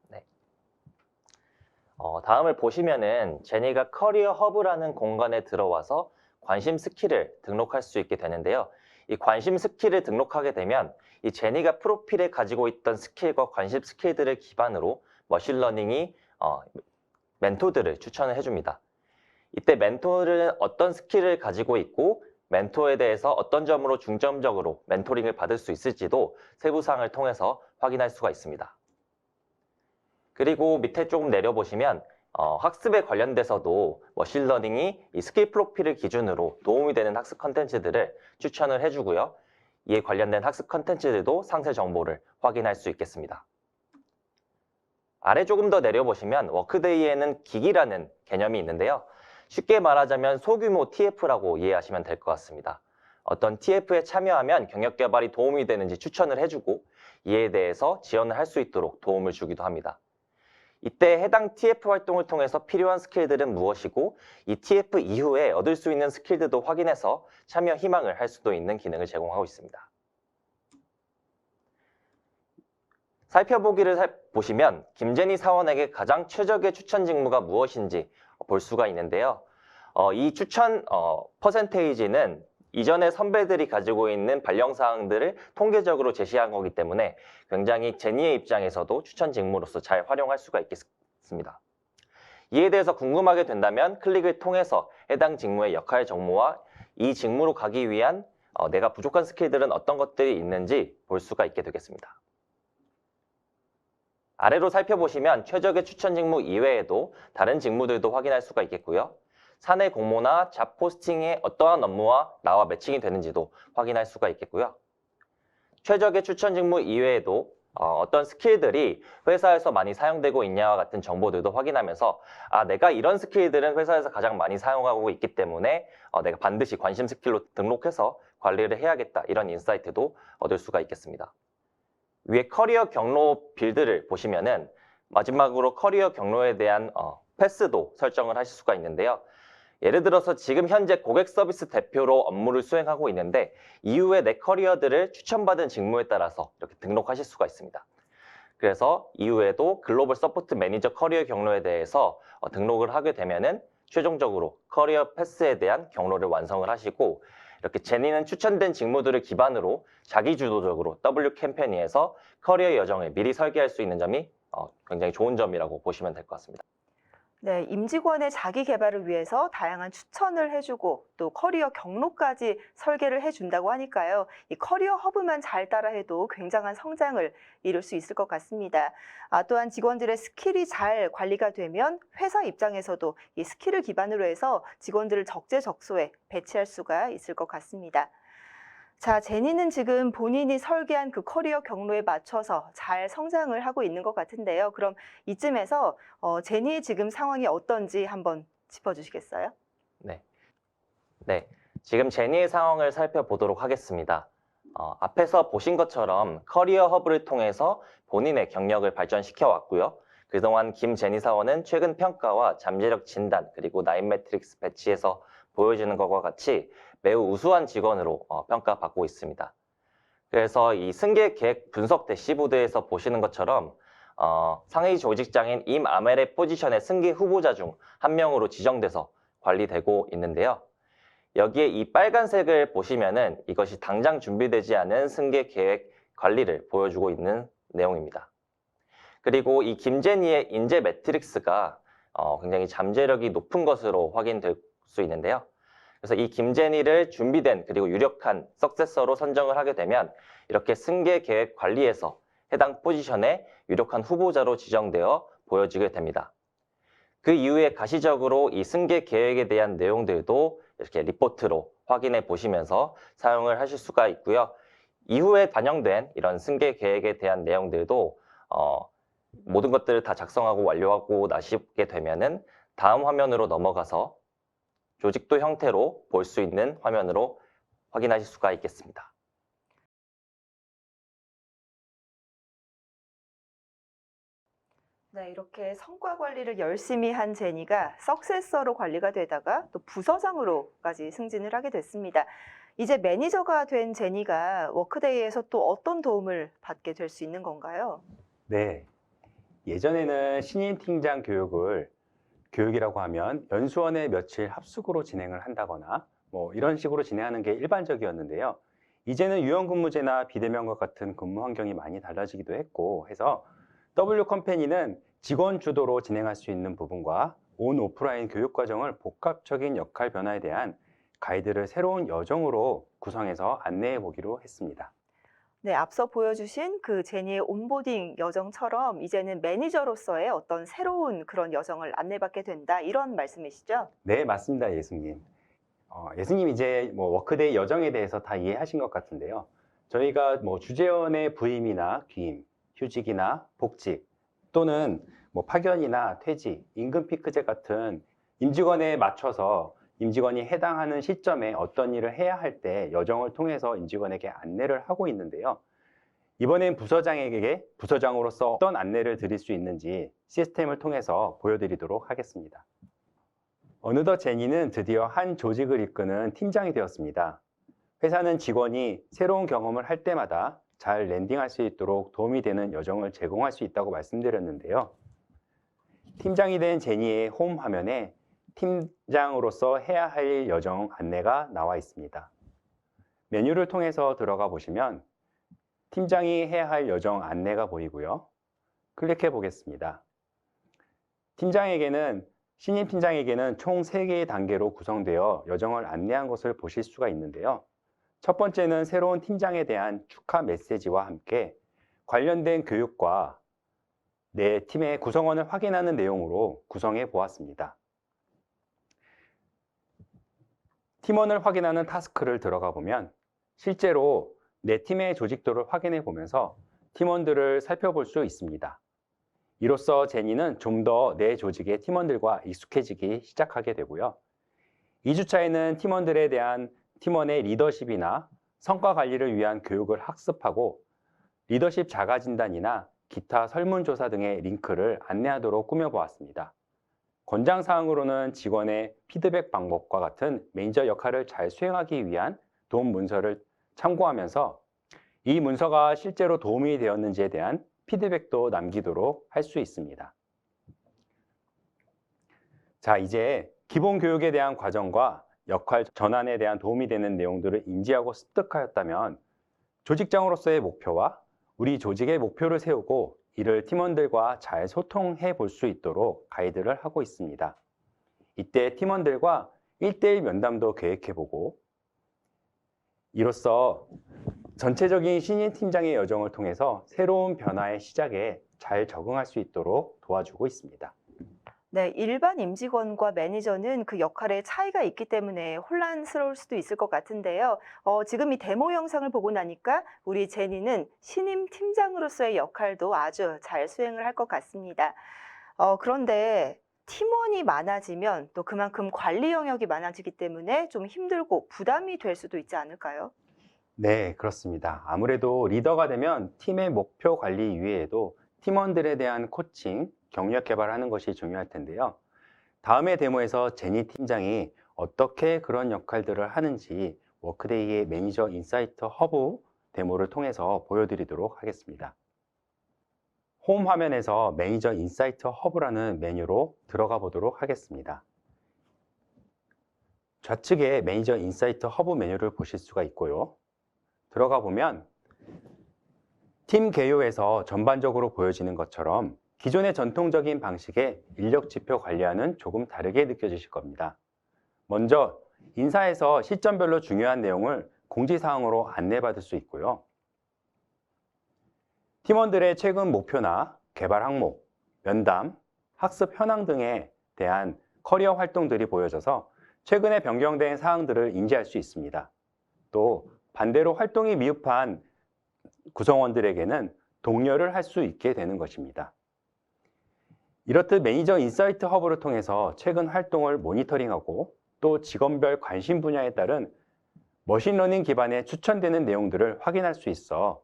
다음을 보시면은 제니가 커리어 허브라는 공간에 들어와서 관심 스킬을 등록할 수 있게 되는데요. 이 관심 스킬을 등록하게 되면 이 제니가 프로필에 가지고 있던 스킬과 관심 스킬들을 기반으로 머신러닝이 멘토들을 추천을 해줍니다. 이때 멘토는 어떤 스킬을 가지고 있고 멘토에 대해서 어떤 점으로 중점적으로 멘토링을 받을 수 있을지도 세부사항을 통해서 확인할 수가 있습니다. 그리고 밑에 조금 내려보시면 학습에 관련돼서도 머신러닝이 이 스킬 프로필을 기준으로 도움이 되는 학습 컨텐츠들을 추천을 해주고요. 이에 관련된 학습 컨텐츠들도 상세 정보를 확인할 수 있겠습니다. 아래 조금 더 내려보시면 워크데이에는 기기라는 개념이 있는데요. 쉽게 말하자면 소규모 TF라고 이해하시면 될 것 같습니다. 어떤 TF에 참여하면 경력 개발이 도움이 되는지 추천을 해주고 이에 대해서 지원을 할 수 있도록 도움을 주기도 합니다. 이때 해당 TF 활동을 통해서 필요한 스킬들은 무엇이고 이 TF 이후에 얻을 수 있는 스킬들도 확인해서 참여 희망을 할 수도 있는 기능을 제공하고 있습니다. 살펴보기를 보시면 김제니 사원에게 가장 최적의 추천 직무가 무엇인지 볼 수가 있는데요. 이 추천 퍼센테이지는 이전에 선배들이 가지고 있는 발령사항들을 통계적으로 제시한 거기 때문에 굉장히 제니의 입장에서도 추천 직무로서 잘 활용할 수가 있겠습니다. 이에 대해서 궁금하게 된다면 클릭을 통해서 해당 직무의 역할 정보와 이 직무로 가기 위한 내가 부족한 스킬들은 어떤 것들이 있는지 볼 수가 있게 되겠습니다. 아래로 살펴보시면 최적의 추천 직무 이외에도 다른 직무들도 확인할 수가 있겠고요. 사내 공모나 잡 포스팅의 어떠한 업무와 나와 매칭이 되는지도 확인할 수가 있겠고요. 최적의 추천 직무 이외에도 어떤 스킬들이 회사에서 많이 사용되고 있냐와 같은 정보들도 확인하면서 내가 이런 스킬들은 회사에서 가장 많이 사용하고 있기 때문에 내가 반드시 관심 스킬로 등록해서 관리를 해야겠다 이런 인사이트도 얻을 수가 있겠습니다. 위에 커리어 경로 빌드를 보시면은 마지막으로 커리어 경로에 대한 패스도 설정을 하실 수가 있는데요. 예를 들어서 지금 현재 고객 서비스 대표로 업무를 수행하고 있는데 이후에 내 커리어들을 추천받은 직무에 따라서 이렇게 등록하실 수가 있습니다. 그래서 이후에도 글로벌 서포트 매니저 커리어 경로에 대해서 등록을 하게 되면은 최종적으로 커리어 패스에 대한 경로를 완성을 하시고 이렇게 제니는 추천된 직무들을 기반으로 자기주도적으로 W 캠페인에서 커리어 여정을 미리 설계할 수 있는 점이 굉장히 좋은 점이라고 보시면 될 것 같습니다. 네, 임직원의 자기 개발을 위해서 다양한 추천을 해주고 또 커리어 경로까지 설계를 해준다고 하니까요. 이 커리어 허브만 잘 따라해도 굉장한 성장을 이룰 수 있을 것 같습니다. 또한 직원들의 스킬이 잘 관리가 되면 회사 입장에서도 이 스킬을 기반으로 해서 직원들을 적재적소에 배치할 수가 있을 것 같습니다. 자, 제니는 지금 본인이 설계한 그 커리어 경로에 맞춰서 잘 성장을 하고 있는 것 같은데요. 그럼 이쯤에서 제니의 지금 상황이 어떤지 한번 짚어주시겠어요? 네. 지금 제니의 상황을 살펴보도록 하겠습니다. 앞에서 보신 것처럼 커리어 허브를 통해서 본인의 경력을 발전시켜 왔고요. 그동안 김제니 사원은 최근 평가와 잠재력 진단 그리고 나인 매트릭스 배치에서 보여주는 것과 같이 매우 우수한 직원으로 평가받고 있습니다. 그래서 이 승계 계획 분석 대시보드에서 보시는 것처럼 상위 조직장인 임 아멜의 포지션의 승계 후보자 중 한 명으로 지정돼서 관리되고 있는데요. 여기에 이 빨간색을 보시면은 이것이 당장 준비되지 않은 승계 계획 관리를 보여주고 있는 내용입니다. 그리고 이 김제니의 인재 매트릭스가 굉장히 잠재력이 높은 것으로 확인될 수 있는데요. 그래서 이 김제니를 준비된 그리고 유력한 석세서로 선정을 하게 되면 이렇게 승계 계획 관리에서 해당 포지션에 유력한 후보자로 지정되어 보여지게 됩니다. 그 이후에 가시적으로 이 승계 계획에 대한 내용들도 이렇게 리포트로 확인해 보시면서 사용을 하실 수가 있고요. 이후에 반영된 이런 승계 계획에 대한 내용들도 모든 것들을 다 작성하고 완료하고 나시게 되면은 다음 화면으로 넘어가서 조직도 형태로 볼 수 있는 화면으로 확인하실 수가 있겠습니다. 네, 이렇게 성과 관리를 열심히 한 제니가 석세서로 관리가 되다가 또 부서장으로까지 승진을 하게 됐습니다. 이제 매니저가 된 제니가 워크데이에서 또 어떤 도움을 받게 될 수 있는 건가요? 네. 예전에는 신인 팀장 교육이라고 하면 연수원에 며칠 합숙으로 진행을 한다거나 뭐 이런 식으로 진행하는 게 일반적이었는데요. 이제는 유연근무제나 비대면과 같은 근무 환경이 많이 달라지기도 했고 해서 W 컴퍼니는 직원 주도로 진행할 수 있는 부분과 온 오프라인 교육 과정을 복합적인 역할 변화에 대한 가이드를 새로운 여정으로 구성해서 안내해 보기로 했습니다. 네, 앞서 보여주신 그 제니의 온보딩 여정처럼 이제는 매니저로서의 어떤 새로운 그런 여정을 안내받게 된다, 이런 말씀이시죠? 네, 맞습니다, 예수님. 예수님 이제 뭐 워크데이 여정에 대해서 다 이해하신 것 같은데요. 저희가 뭐 주재원의 부임이나 귀임, 휴직이나 복직 또는 뭐 파견이나 퇴직, 임금 피크제 같은 임직원에 맞춰서 임직원이 해당하는 시점에 어떤 일을 해야 할 때 여정을 통해서 임직원에게 안내를 하고 있는데요. 이번엔 부서장으로서 어떤 안내를 드릴 수 있는지 시스템을 통해서 보여드리도록 하겠습니다. 어느덧 제니는 드디어 한 조직을 이끄는 팀장이 되었습니다. 회사는 직원이 새로운 경험을 할 때마다 잘 랜딩할 수 있도록 도움이 되는 여정을 제공할 수 있다고 말씀드렸는데요. 팀장이 된 제니의 홈 화면에 팀장으로서 해야 할 여정 안내가 나와 있습니다. 메뉴를 통해서 들어가 보시면 팀장이 해야 할 여정 안내가 보이고요. 클릭해 보겠습니다. 신임 팀장에게는 총 3개의 단계로 구성되어 여정을 안내한 것을 보실 수가 있는데요. 첫 번째는 새로운 팀장에 대한 축하 메시지와 함께 관련된 교육과 내 팀의 구성원을 확인하는 내용으로 구성해 보았습니다. 팀원을 확인하는 타스크를 들어가 보면 실제로 내 팀의 조직도를 확인해 보면서 팀원들을 살펴볼 수 있습니다. 이로써 제니는 좀 더 내 조직의 팀원들과 익숙해지기 시작하게 되고요. 2주차에는 팀원의 리더십이나 성과 관리를 위한 교육을 학습하고 리더십 자가 진단이나 기타 설문조사 등의 링크를 안내하도록 꾸며보았습니다. 권장사항으로는 직원의 피드백 방법과 같은 매니저 역할을 잘 수행하기 위한 도움 문서를 참고하면서 이 문서가 실제로 도움이 되었는지에 대한 피드백도 남기도록 할 수 있습니다. 자, 이제 기본 교육에 대한 과정과 역할 전환에 대한 도움이 되는 내용들을 인지하고 습득하였다면 조직장으로서의 목표와 우리 조직의 목표를 세우고 이를 팀원들과 잘 소통해 볼 수 있도록 가이드를 하고 있습니다. 이때 팀원들과 1대1 면담도 계획해보고 이로써 전체적인 신인 팀장의 여정을 통해서 새로운 변화의 시작에 잘 적응할 수 있도록 도와주고 있습니다. 네, 일반 임직원과 매니저는 그 역할에 차이가 있기 때문에 혼란스러울 수도 있을 것 같은데요. 지금 이 데모 영상을 보고 나니까 우리 제니는 신임 팀장으로서의 역할도 아주 잘 수행을 할 것 같습니다. 그런데 팀원이 많아지면 또 그만큼 관리 영역이 많아지기 때문에 좀 힘들고 부담이 될 수도 있지 않을까요? 네, 그렇습니다. 아무래도 리더가 되면 팀의 목표 관리 이외에도 팀원들에 대한 코칭, 경력 개발하는 것이 중요할 텐데요. 다음의 데모에서 제니 팀장이 어떻게 그런 역할들을 하는지 워크데이의 매니저 인사이트 허브 데모를 통해서 보여드리도록 하겠습니다. 홈 화면에서 매니저 인사이트 허브라는 메뉴로 들어가 보도록 하겠습니다. 좌측에 매니저 인사이트 허브 메뉴를 보실 수가 있고요. 들어가 보면 팀 개요에서 전반적으로 보여지는 것처럼 기존의 전통적인 방식의 인력 지표 관리와는 조금 다르게 느껴지실 겁니다. 먼저 인사에서 시점별로 중요한 내용을 공지사항으로 안내받을 수 있고요. 팀원들의 최근 목표나 개발 항목, 면담, 학습 현황 등에 대한 커리어 활동들이 보여져서 최근에 변경된 사항들을 인지할 수 있습니다. 또 반대로 활동이 미흡한 구성원들에게는 독려를 할 수 있게 되는 것입니다. 이렇듯 매니저 인사이트 허브를 통해서 최근 활동을 모니터링하고 또 직원별 관심 분야에 따른 머신러닝 기반의 추천되는 내용들을 확인할 수 있어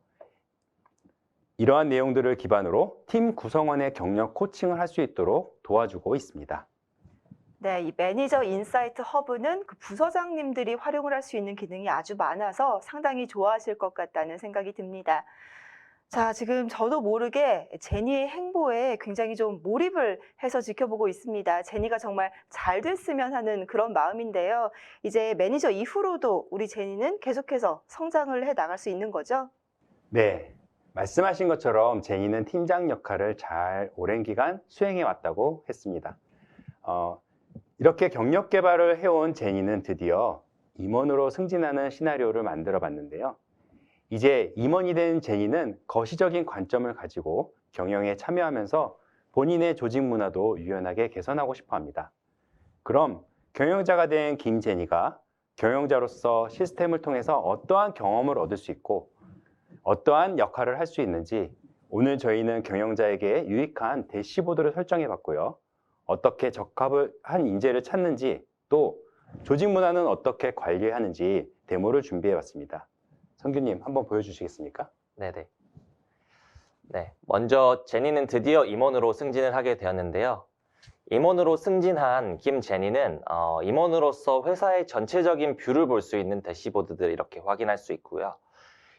이러한 내용들을 기반으로 팀 구성원의 경력 코칭을 할 수 있도록 도와주고 있습니다. 네, 이 매니저 인사이트 허브는 그 부서장님들이 활용을 할 수 있는 기능이 아주 많아서 상당히 좋아하실 것 같다는 생각이 듭니다. 자, 지금 저도 모르게 제니의 행보에 굉장히 좀 몰입을 해서 지켜보고 있습니다. 제니가 정말 잘 됐으면 하는 그런 마음인데요. 이제 매니저 이후로도 우리 제니는 계속해서 성장을 해 나갈 수 있는 거죠? 네, 말씀하신 것처럼 제니는 팀장 역할을 잘 오랜 기간 수행해 왔다고 했습니다. 이렇게 경력 개발을 해온 제니는 드디어 임원으로 승진하는 시나리오를 만들어 봤는데요. 이제 임원이 된 제니는 거시적인 관점을 가지고 경영에 참여하면서 본인의 조직 문화도 유연하게 개선하고 싶어 합니다. 그럼 경영자가 된 김제니가 경영자로서 시스템을 통해서 어떠한 경험을 얻을 수 있고 어떠한 역할을 할 수 있는지 오늘 저희는 경영자에게 유익한 대시보드를 설정해 봤고요. 어떻게 적합한 인재를 찾는지 또 조직 문화는 어떻게 관리하는지 데모를 준비해 봤습니다. 성규님 한번 보여주시겠습니까? 네네. 네, 먼저 제니는 드디어 임원으로 승진을 하게 되었는데요. 임원으로 승진한 김제니는 임원으로서 회사의 전체적인 뷰를 볼 수 있는 대시보드들을 이렇게 확인할 수 있고요.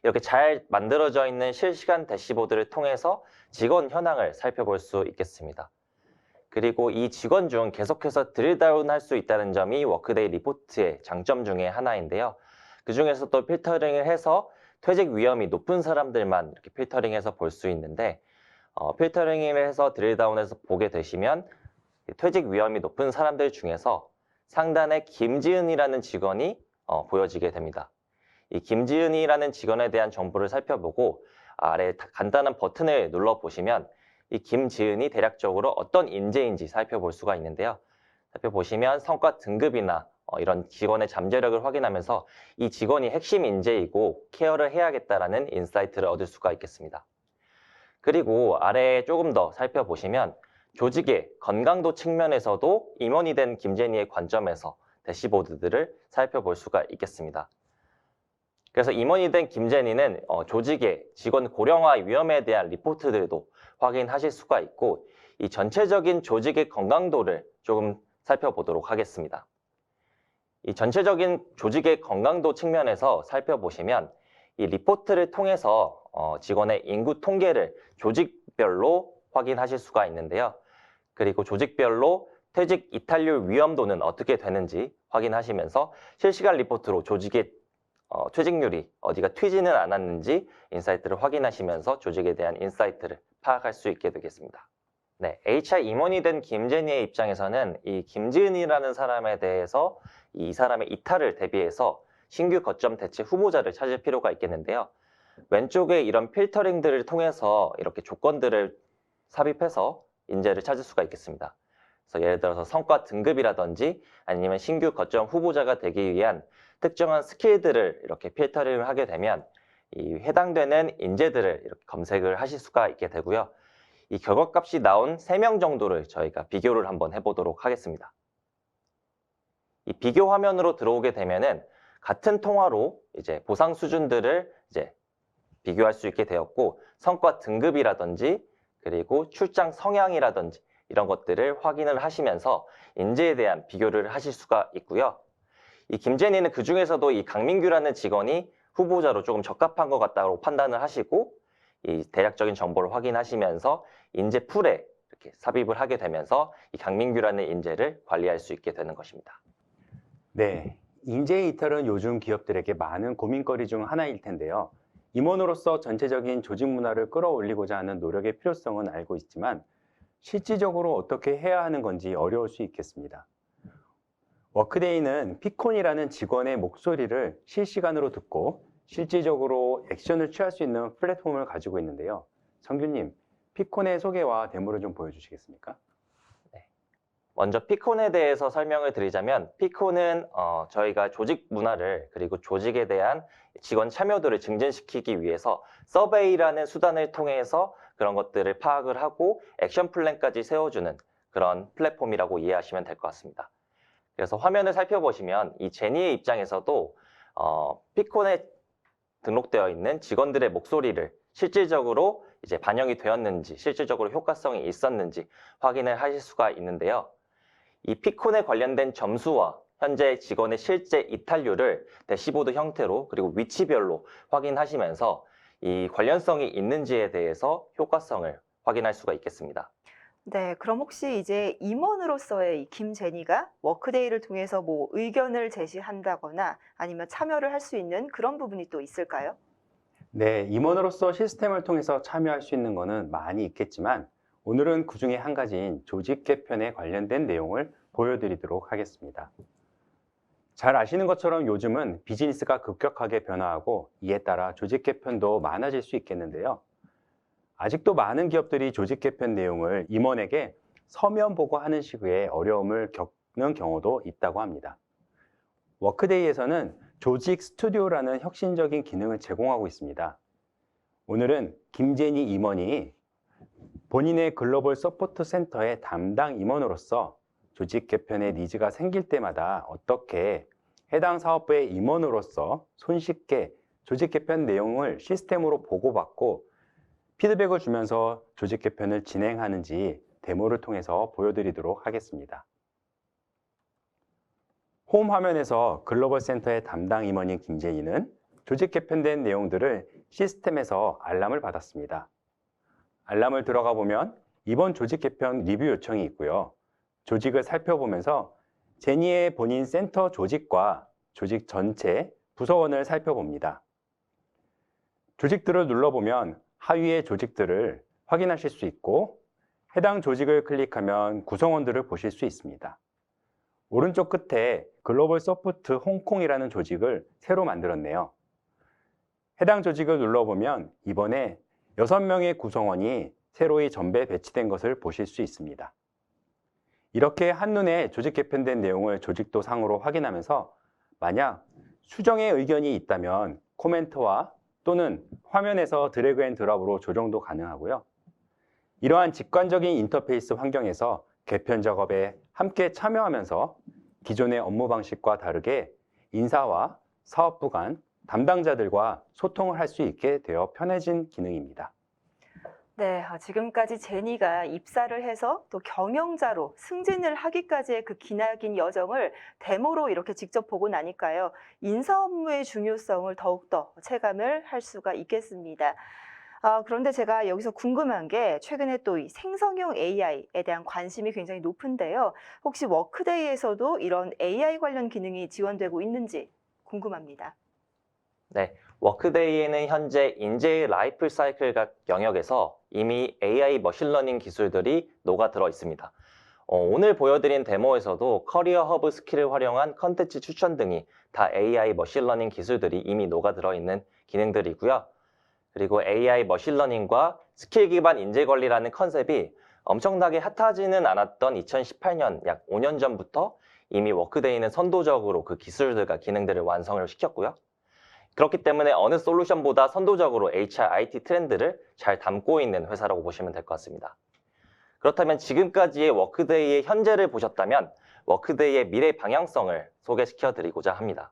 이렇게 잘 만들어져 있는 실시간 대시보드를 통해서 직원 현황을 살펴볼 수 있겠습니다. 그리고 이 직원 중 계속해서 드릴다운 할 수 있다는 점이 워크데이 리포트의 장점 중에 하나인데요. 그 중에서 또 필터링을 해서 퇴직 위험이 높은 사람들만 이렇게 필터링해서 볼 수 있는데 필터링을 해서 드릴다운해서 보게 되시면 퇴직 위험이 높은 사람들 중에서 상단에 김지은이라는 직원이 보여지게 됩니다. 이 김지은이라는 직원에 대한 정보를 살펴보고 아래 간단한 버튼을 눌러보시면 이 김지은이 대략적으로 어떤 인재인지 살펴볼 수가 있는데요. 살펴보시면 성과 등급이나 이런 직원의 잠재력을 확인하면서 이 직원이 핵심 인재이고 케어를 해야겠다라는 인사이트를 얻을 수가 있겠습니다. 그리고 아래에 조금 더 살펴보시면 조직의 건강도 측면에서도 임원이 된 김제니의 관점에서 대시보드들을 살펴볼 수가 있겠습니다. 그래서 임원이 된 김제니는 조직의 직원 고령화 위험에 대한 리포트들도 확인하실 수가 있고 이 전체적인 조직의 건강도를 조금 살펴보도록 하겠습니다. 이 전체적인 조직의 건강도 측면에서 살펴보시면 이 리포트를 통해서 직원의 인구 통계를 조직별로 확인하실 수가 있는데요. 그리고 조직별로 퇴직 이탈률 위험도는 어떻게 되는지 확인하시면서 실시간 리포트로 조직의 퇴직률이 어디가 튀지는 않았는지 인사이트를 확인하시면서 조직에 대한 인사이트를 파악할 수 있게 되겠습니다. 네, HR 임원이 된 김제니의 입장에서는 이 김지은이라는 사람에 대해서 이 사람의 이탈을 대비해서 신규 거점 대체 후보자를 찾을 필요가 있겠는데요. 왼쪽에 이런 필터링들을 통해서 이렇게 조건들을 삽입해서 인재를 찾을 수가 있겠습니다. 그래서 예를 들어서 성과 등급이라든지 아니면 신규 거점 후보자가 되기 위한 특정한 스킬들을 이렇게 필터링을 하게 되면 이 해당되는 인재들을 이렇게 검색을 하실 수가 있게 되고요. 이 결과값이 나온 3명 정도를 저희가 비교를 한번 해보도록 하겠습니다. 이 비교 화면으로 들어오게 되면은 같은 통화로 이제 보상 수준들을 이제 비교할 수 있게 되었고 성과 등급이라든지 그리고 출장 성향이라든지 이런 것들을 확인을 하시면서 인재에 대한 비교를 하실 수가 있고요. 이 김제니는 그 중에서도 이 강민규라는 직원이 후보자로 조금 적합한 것 같다고 판단을 하시고 이 대략적인 정보를 확인하시면서 인재 풀에 이렇게 삽입을 하게 되면서 이 강민규라는 인재를 관리할 수 있게 되는 것입니다. 네, 인재 이탈은 요즘 기업들에게 많은 고민거리 중 하나일 텐데요. 임원으로서 전체적인 조직 문화를 끌어올리고자 하는 노력의 필요성은 알고 있지만 실질적으로 어떻게 해야 하는 건지 어려울 수 있겠습니다. 워크데이는 피콘이라는 직원의 목소리를 실시간으로 듣고 실질적으로 액션을 취할 수 있는 플랫폼을 가지고 있는데요. 성규님, 피콘의 소개와 데모를 좀 보여주시겠습니까? 먼저 피콘에 대해서 설명을 드리자면 피콘은 저희가 조직 문화를 그리고 조직에 대한 직원 참여도를 증진시키기 위해서 서베이라는 수단을 통해서 그런 것들을 파악을 하고 액션 플랜까지 세워주는 그런 플랫폼이라고 이해하시면 될 것 같습니다. 그래서 화면을 살펴보시면 이 제니의 입장에서도 피콘에 등록되어 있는 직원들의 목소리를 실질적으로 이제 반영이 되었는지 실질적으로 효과성이 있었는지 확인을 하실 수가 있는데요. 이 피콘에 관련된 점수와 현재 직원의 실제 이탈률을 대시보드 형태로 그리고 위치별로 확인하시면서 이 관련성이 있는지에 대해서 효과성을 확인할 수가 있겠습니다. 네, 그럼 혹시 이제 임원으로서의 이 김제니가 워크데이를 통해서 뭐 의견을 제시한다거나 아니면 참여를 할 수 있는 그런 부분이 또 있을까요? 네, 임원으로서 시스템을 통해서 참여할 수 있는 것은 많이 있겠지만 오늘은 그 중에 한 가지인 조직 개편에 관련된 내용을 보여드리도록 하겠습니다. 잘 아시는 것처럼 요즘은 비즈니스가 급격하게 변화하고 이에 따라 조직 개편도 많아질 수 있겠는데요. 아직도 많은 기업들이 조직 개편 내용을 임원에게 서면 보고하는 식의 어려움을 겪는 경우도 있다고 합니다. 워크데이에서는 조직 스튜디오라는 혁신적인 기능을 제공하고 있습니다. 오늘은 김제니 임원이 본인의 글로벌 서포트 센터의 담당 임원으로서 조직 개편의 니즈가 생길 때마다 어떻게 해당 사업부의 임원으로서 손쉽게 조직 개편 내용을 시스템으로 보고받고 피드백을 주면서 조직 개편을 진행하는지 데모를 통해서 보여드리도록 하겠습니다. 홈 화면에서 글로벌 센터의 담당 임원인 김제니는 조직 개편된 내용들을 시스템에서 알람을 받았습니다. 알람을 들어가 보면 이번 조직 개편 리뷰 요청이 있고요. 조직을 살펴보면서 제니의 본인 센터 조직과 조직 전체 부서원을 살펴봅니다. 조직들을 눌러보면 하위의 조직들을 확인하실 수 있고 해당 조직을 클릭하면 구성원들을 보실 수 있습니다. 오른쪽 끝에 글로벌 서포트 홍콩이라는 조직을 새로 만들었네요. 해당 조직을 눌러보면 이번에 6명의 구성원이 새로이 전배 배치된 것을 보실 수 있습니다. 이렇게 한눈에 조직 개편된 내용을 조직도 상으로 확인하면서 만약 수정의 의견이 있다면 코멘트와 또는 화면에서 드래그 앤 드랍으로 조정도 가능하고요. 이러한 직관적인 인터페이스 환경에서 개편 작업에 함께 참여하면서 기존의 업무 방식과 다르게 인사와 사업부 간 담당자들과 소통을 할 수 있게 되어 편해진 기능입니다. 네, 지금까지 제니가 입사를 해서 또 경영자로 승진을 하기까지의 그 기나긴 여정을 데모로 이렇게 직접 보고 나니까요. 인사 업무의 중요성을 더욱더 체감을 할 수가 있겠습니다. 그런데 제가 여기서 궁금한 게 최근에 또 이 생성형 AI에 대한 관심이 굉장히 높은데요. 혹시 워크데이에서도 이런 AI 관련 기능이 지원되고 있는지 궁금합니다. 네, 워크데이에는 현재 인재의 라이프 사이클 각 영역에서 이미 AI 머신러닝 기술들이 녹아들어 있습니다. 오늘 보여드린 데모에서도 커리어 허브 스킬을 활용한 컨텐츠 추천 등이 다 AI 머신러닝 기술들이 이미 녹아들어 있는 기능들이고요. 그리고 AI 머신러닝과 스킬 기반 인재 관리라는 컨셉이 엄청나게 핫하지는 않았던 2018년 약 5년 전부터 이미 워크데이는 선도적으로 그 기술들과 기능들을 완성을 시켰고요. 그렇기 때문에 어느 솔루션보다 선도적으로 HR, IT 트렌드를 잘 담고 있는 회사라고 보시면 될 것 같습니다. 그렇다면 지금까지의 워크데이의 현재를 보셨다면 워크데이의 미래 방향성을 소개시켜 드리고자 합니다.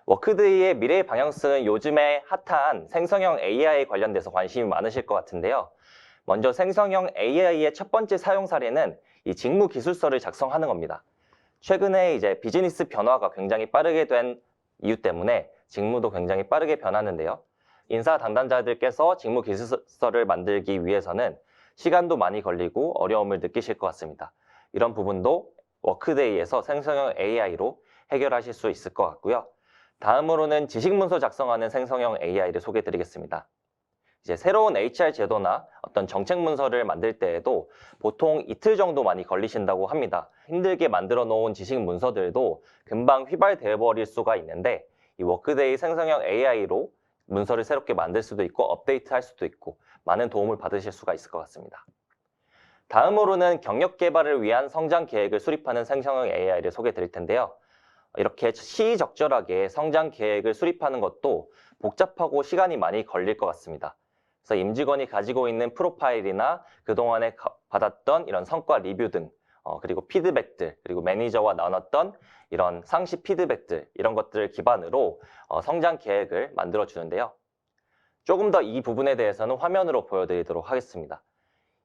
워크데이의 미래 방향성은 요즘에 핫한 생성형 AI 관련돼서 관심이 많으실 것 같은데요. 먼저 생성형 AI의 첫 번째 사용 사례는 이 직무 기술서를 작성하는 겁니다. 최근에 이제 비즈니스 변화가 굉장히 빠르게 된 이유 때문에 직무도 굉장히 빠르게 변하는데요. 인사 담당자들께서 직무 기술서를 만들기 위해서는 시간도 많이 걸리고 어려움을 느끼실 것 같습니다. 이런 부분도 워크데이에서 생성형 AI로 해결하실 수 있을 것 같고요. 다음으로는 지식문서 작성하는 생성형 AI를 소개해 드리겠습니다. 이제 새로운 HR 제도나 어떤 정책 문서를 만들 때에도 보통 이틀 정도 많이 걸리신다고 합니다. 힘들게 만들어 놓은 지식 문서들도 금방 휘발되어 버릴 수가 있는데 이 워크데이 생성형 AI로 문서를 새롭게 만들 수도 있고 업데이트 할 수도 있고 많은 도움을 받으실 수가 있을 것 같습니다. 다음으로는 경력 개발을 위한 성장 계획을 수립하는 생성형 AI를 소개해 드릴 텐데요. 이렇게 시의적절하게 성장 계획을 수립하는 것도 복잡하고 시간이 많이 걸릴 것 같습니다. 그래서 임직원이 가지고 있는 프로파일이나 그동안에 받았던 이런 성과 리뷰 등 그리고 피드백들, 그리고 매니저와 나눴던 이런 상시 피드백들, 이런 것들을 기반으로 성장 계획을 만들어 주는데요. 조금 더 이 부분에 대해서는 화면으로 보여드리도록 하겠습니다.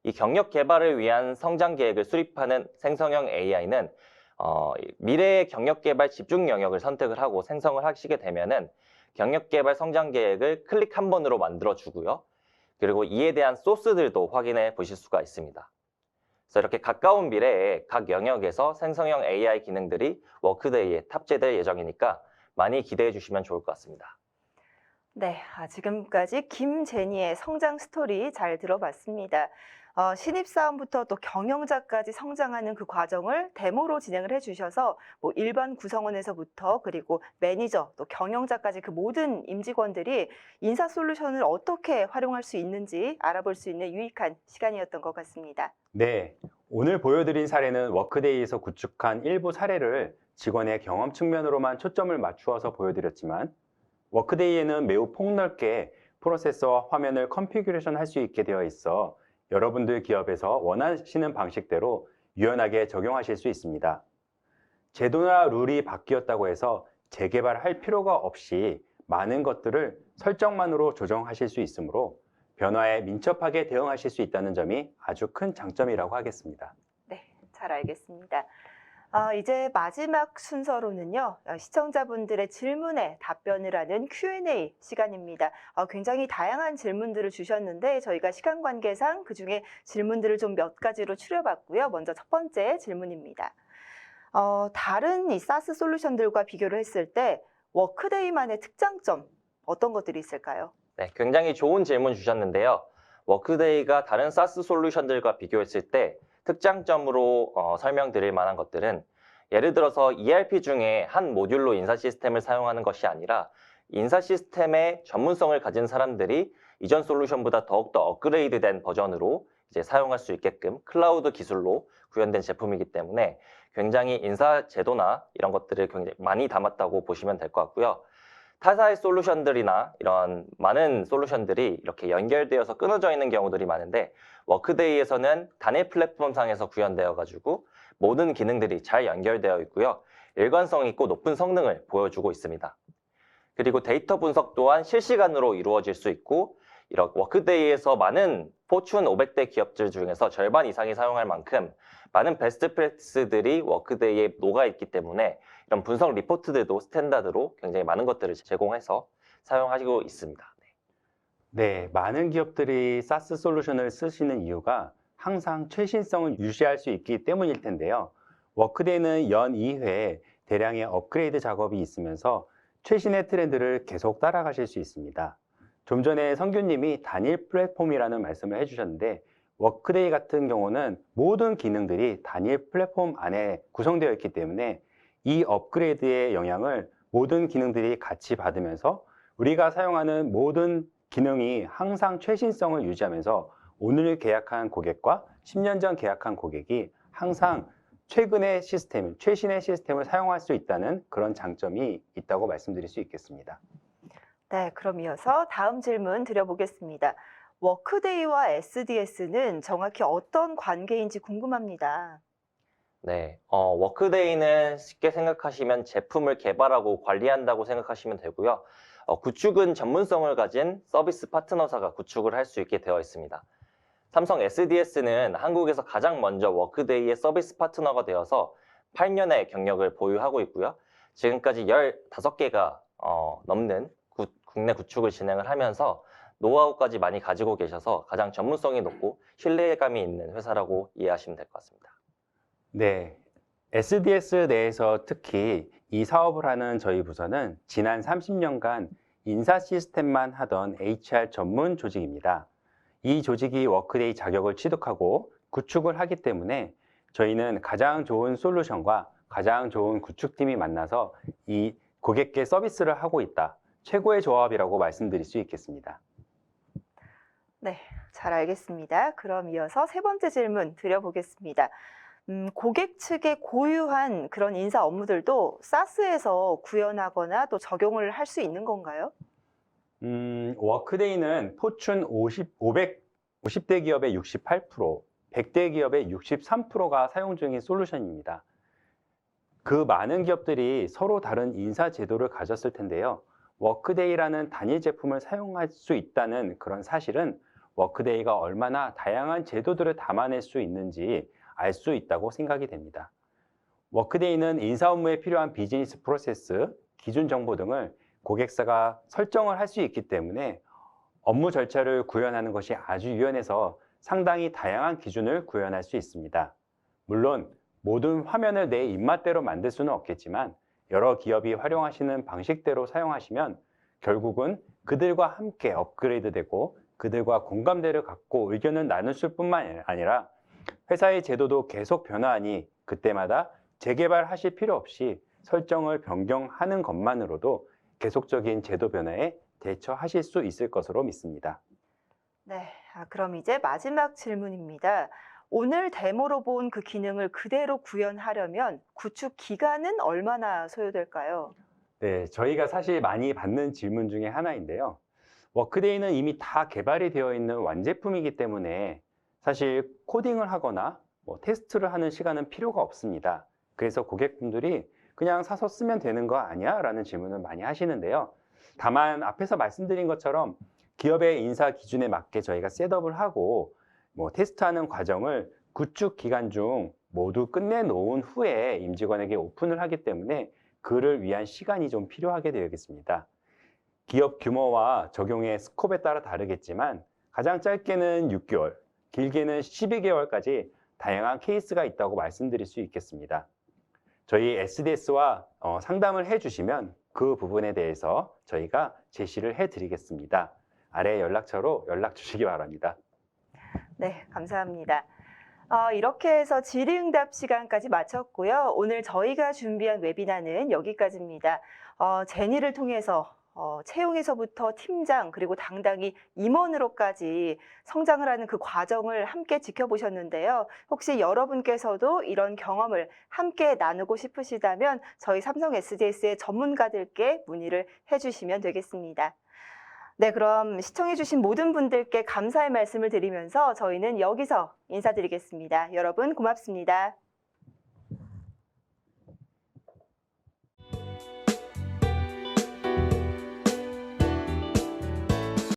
이 경력 개발을 위한 성장 계획을 수립하는 생성형 AI는 미래의 경력 개발 집중 영역을 선택을 하고 생성을 하시게 되면은 경력 개발 성장 계획을 클릭 한 번으로 만들어 주고요. 그리고 이에 대한 소스들도 확인해 보실 수가 있습니다. 그래서 이렇게 가까운 미래에 각 영역에서 생성형 AI 기능들이 워크데이에 탑재될 예정이니까 많이 기대해 주시면 좋을 것 같습니다. 네, 지금까지 김제니의 성장 스토리 잘 들어봤습니다. 신입사원부터 또 경영자까지 성장하는 그 과정을 데모로 진행을 해주셔서 뭐 일반 구성원에서부터 그리고 매니저 또 경영자까지 그 모든 임직원들이 인사 솔루션을 어떻게 활용할 수 있는지 알아볼 수 있는 유익한 시간이었던 것 같습니다. 네, 오늘 보여드린 사례는 워크데이에서 구축한 일부 사례를 직원의 경험 측면으로만 초점을 맞추어서 보여드렸지만 워크데이에는 매우 폭넓게 프로세서와 화면을 컨피규레이션 할 수 있게 되어 있어 여러분들 기업에서 원하시는 방식대로 유연하게 적용하실 수 있습니다. 제도나 룰이 바뀌었다고 해서 재개발할 필요가 없이 많은 것들을 설정만으로 조정하실 수 있으므로 변화에 민첩하게 대응하실 수 있다는 점이 아주 큰 장점이라고 하겠습니다. 네, 잘 알겠습니다. 이제 마지막 순서로는요, 시청자분들의 질문에 답변을 하는 Q&A 시간입니다. 굉장히 다양한 질문들을 주셨는데 저희가 시간 관계상 그중에 질문들을 좀 몇 가지로 추려봤고요. 먼저 첫 번째 질문입니다. 다른 이 사스 솔루션들과 비교를 했을 때 워크데이만의 특장점 어떤 것들이 있을까요? 네, 굉장히 좋은 질문 주셨는데요. 워크데이가 다른 사스 솔루션들과 비교했을 때 특장점으로 설명드릴 만한 것들은 예를 들어서 ERP 중에 한 모듈로 인사 시스템을 사용하는 것이 아니라 인사 시스템의 전문성을 가진 사람들이 이전 솔루션보다 더욱더 업그레이드된 버전으로 이제 사용할 수 있게끔 클라우드 기술로 구현된 제품이기 때문에 굉장히 인사 제도나 이런 것들을 굉장히 많이 담았다고 보시면 될 것 같고요. 타사의 솔루션들이나 이런 많은 솔루션들이 이렇게 연결되어서 끊어져 있는 경우들이 많은데 워크데이에서는 단일 플랫폼상에서 구현되어 가지고 모든 기능들이 잘 연결되어 있고요. 일관성 있고 높은 성능을 보여주고 있습니다. 그리고 데이터 분석 또한 실시간으로 이루어질 수 있고 이런 워크데이에서 많은 포춘 500대 기업들 중에서 절반 이상이 사용할 만큼 많은 베스트 프랙티스들이 워크데이에 녹아있기 때문에 이런 분석 리포트들도 스탠다드로 굉장히 많은 것들을 제공해서 사용하시고 있습니다. 네, 많은 기업들이 사스 솔루션을 쓰시는 이유가 항상 최신성을 유지할 수 있기 때문일 텐데요. 워크데이는 연 2회 대량의 업그레이드 작업이 있으면서 최신의 트렌드를 계속 따라가실 수 있습니다. 좀 전에 성규님이 단일 플랫폼이라는 말씀을 해주셨는데 워크데이 같은 경우는 모든 기능들이 단일 플랫폼 안에 구성되어 있기 때문에 이 업그레이드의 영향을 모든 기능들이 같이 받으면서 우리가 사용하는 모든 기능이 항상 최신성을 유지하면서 오늘 계약한 고객과 10년 전 계약한 고객이 항상 최신의 시스템을 사용할 수 있다는 그런 장점이 있다고 말씀드릴 수 있겠습니다. 네, 그럼 이어서 다음 질문 드려보겠습니다. 워크데이와 SDS는 정확히 어떤 관계인지 궁금합니다. 네, 워크데이는 쉽게 생각하시면 제품을 개발하고 관리한다고 생각하시면 되고요. 구축은 전문성을 가진 서비스 파트너사가 구축을 할 수 있게 되어 있습니다. 삼성 SDS는 한국에서 가장 먼저 워크데이의 서비스 파트너가 되어서 8년의 경력을 보유하고 있고요. 지금까지 15개가 넘는 국내 구축을 진행을 하면서 노하우까지 많이 가지고 계셔서 가장 전문성이 높고 신뢰감이 있는 회사라고 이해하시면 될 것 같습니다. 네, SDS 내에서 특히 이 사업을 하는 저희 부서는 지난 30년간 인사 시스템만 하던 HR 전문 조직입니다. 이 조직이 워크데이 자격을 취득하고 구축을 하기 때문에 저희는 가장 좋은 솔루션과 가장 좋은 구축팀이 만나서 이 고객께 서비스를 하고 있다. 최고의 조합이라고 말씀드릴 수 있겠습니다. 네, 잘 알겠습니다. 그럼 이어서 세 번째 질문 드려보겠습니다. 고객 측에 고유한 그런 인사 업무들도 사스에서 구현하거나 또 적용을 할 수 있는 건가요? 워크데이는 포춘 50대 기업의 68%, 100대 기업의 63%가 사용 중인 솔루션입니다. 그 많은 기업들이 서로 다른 인사 제도를 가졌을 텐데요. 워크데이라는 단일 제품을 사용할 수 있다는 그런 사실은 워크데이가 얼마나 다양한 제도들을 담아낼 수 있는지 알 수 있다고 생각이 됩니다. 워크데이는 인사 업무에 필요한 비즈니스 프로세스, 기준 정보 등을 고객사가 설정을 할 수 있기 때문에 업무 절차를 구현하는 것이 아주 유연해서 상당히 다양한 기준을 구현할 수 있습니다. 물론 모든 화면을 내 입맛대로 만들 수는 없겠지만 여러 기업이 활용하시는 방식대로 사용하시면 결국은 그들과 함께 업그레이드되고 그들과 공감대를 갖고 의견을 나눌 뿐만 아니라 회사의 제도도 계속 변화하니 그때마다 재개발하실 필요 없이 설정을 변경하는 것만으로도 계속적인 제도 변화에 대처하실 수 있을 것으로 믿습니다. 네, 그럼 이제 마지막 질문입니다. 오늘 데모로 본 그 기능을 그대로 구현하려면 구축 기간은 얼마나 소요될까요? 네, 저희가 사실 많이 받는 질문 중에 하나인데요. 워크데이는 이미 다 개발이 되어 있는 완제품이기 때문에 사실 코딩을 하거나 테스트를 하는 시간은 필요가 없습니다. 그래서 고객분들이 그냥 사서 쓰면 되는 거 아니야? 라는 질문을 많이 하시는데요. 다만 앞에서 말씀드린 것처럼 기업의 인사 기준에 맞게 저희가 셋업을 하고 테스트하는 과정을 구축 기간 중 모두 끝내놓은 후에 임직원에게 오픈을 하기 때문에 그를 위한 시간이 좀 필요하게 되겠습니다. 기업 규모와 적용의 스콥에 따라 다르겠지만 가장 짧게는 6개월, 길게는 12개월까지 다양한 케이스가 있다고 말씀드릴 수 있겠습니다. 저희 SDS와 상담을 해주시면 그 부분에 대해서 저희가 제시를 해드리겠습니다. 아래 연락처로 연락 주시기 바랍니다. 네, 감사합니다. 이렇게 해서 질의응답 시간까지 마쳤고요. 오늘 저희가 준비한 웨비나는 여기까지입니다. 제니를 통해서 채용에서부터 팀장 그리고 당당히 임원으로까지 성장을 하는 그 과정을 함께 지켜보셨는데요. 혹시 여러분께서도 이런 경험을 함께 나누고 싶으시다면 저희 삼성 SDS의 전문가들께 문의를 해주시면 되겠습니다. 네, 그럼 시청해주신 모든 분들께 감사의 말씀을 드리면서 저희는 여기서 인사드리겠습니다. 여러분 고맙습니다.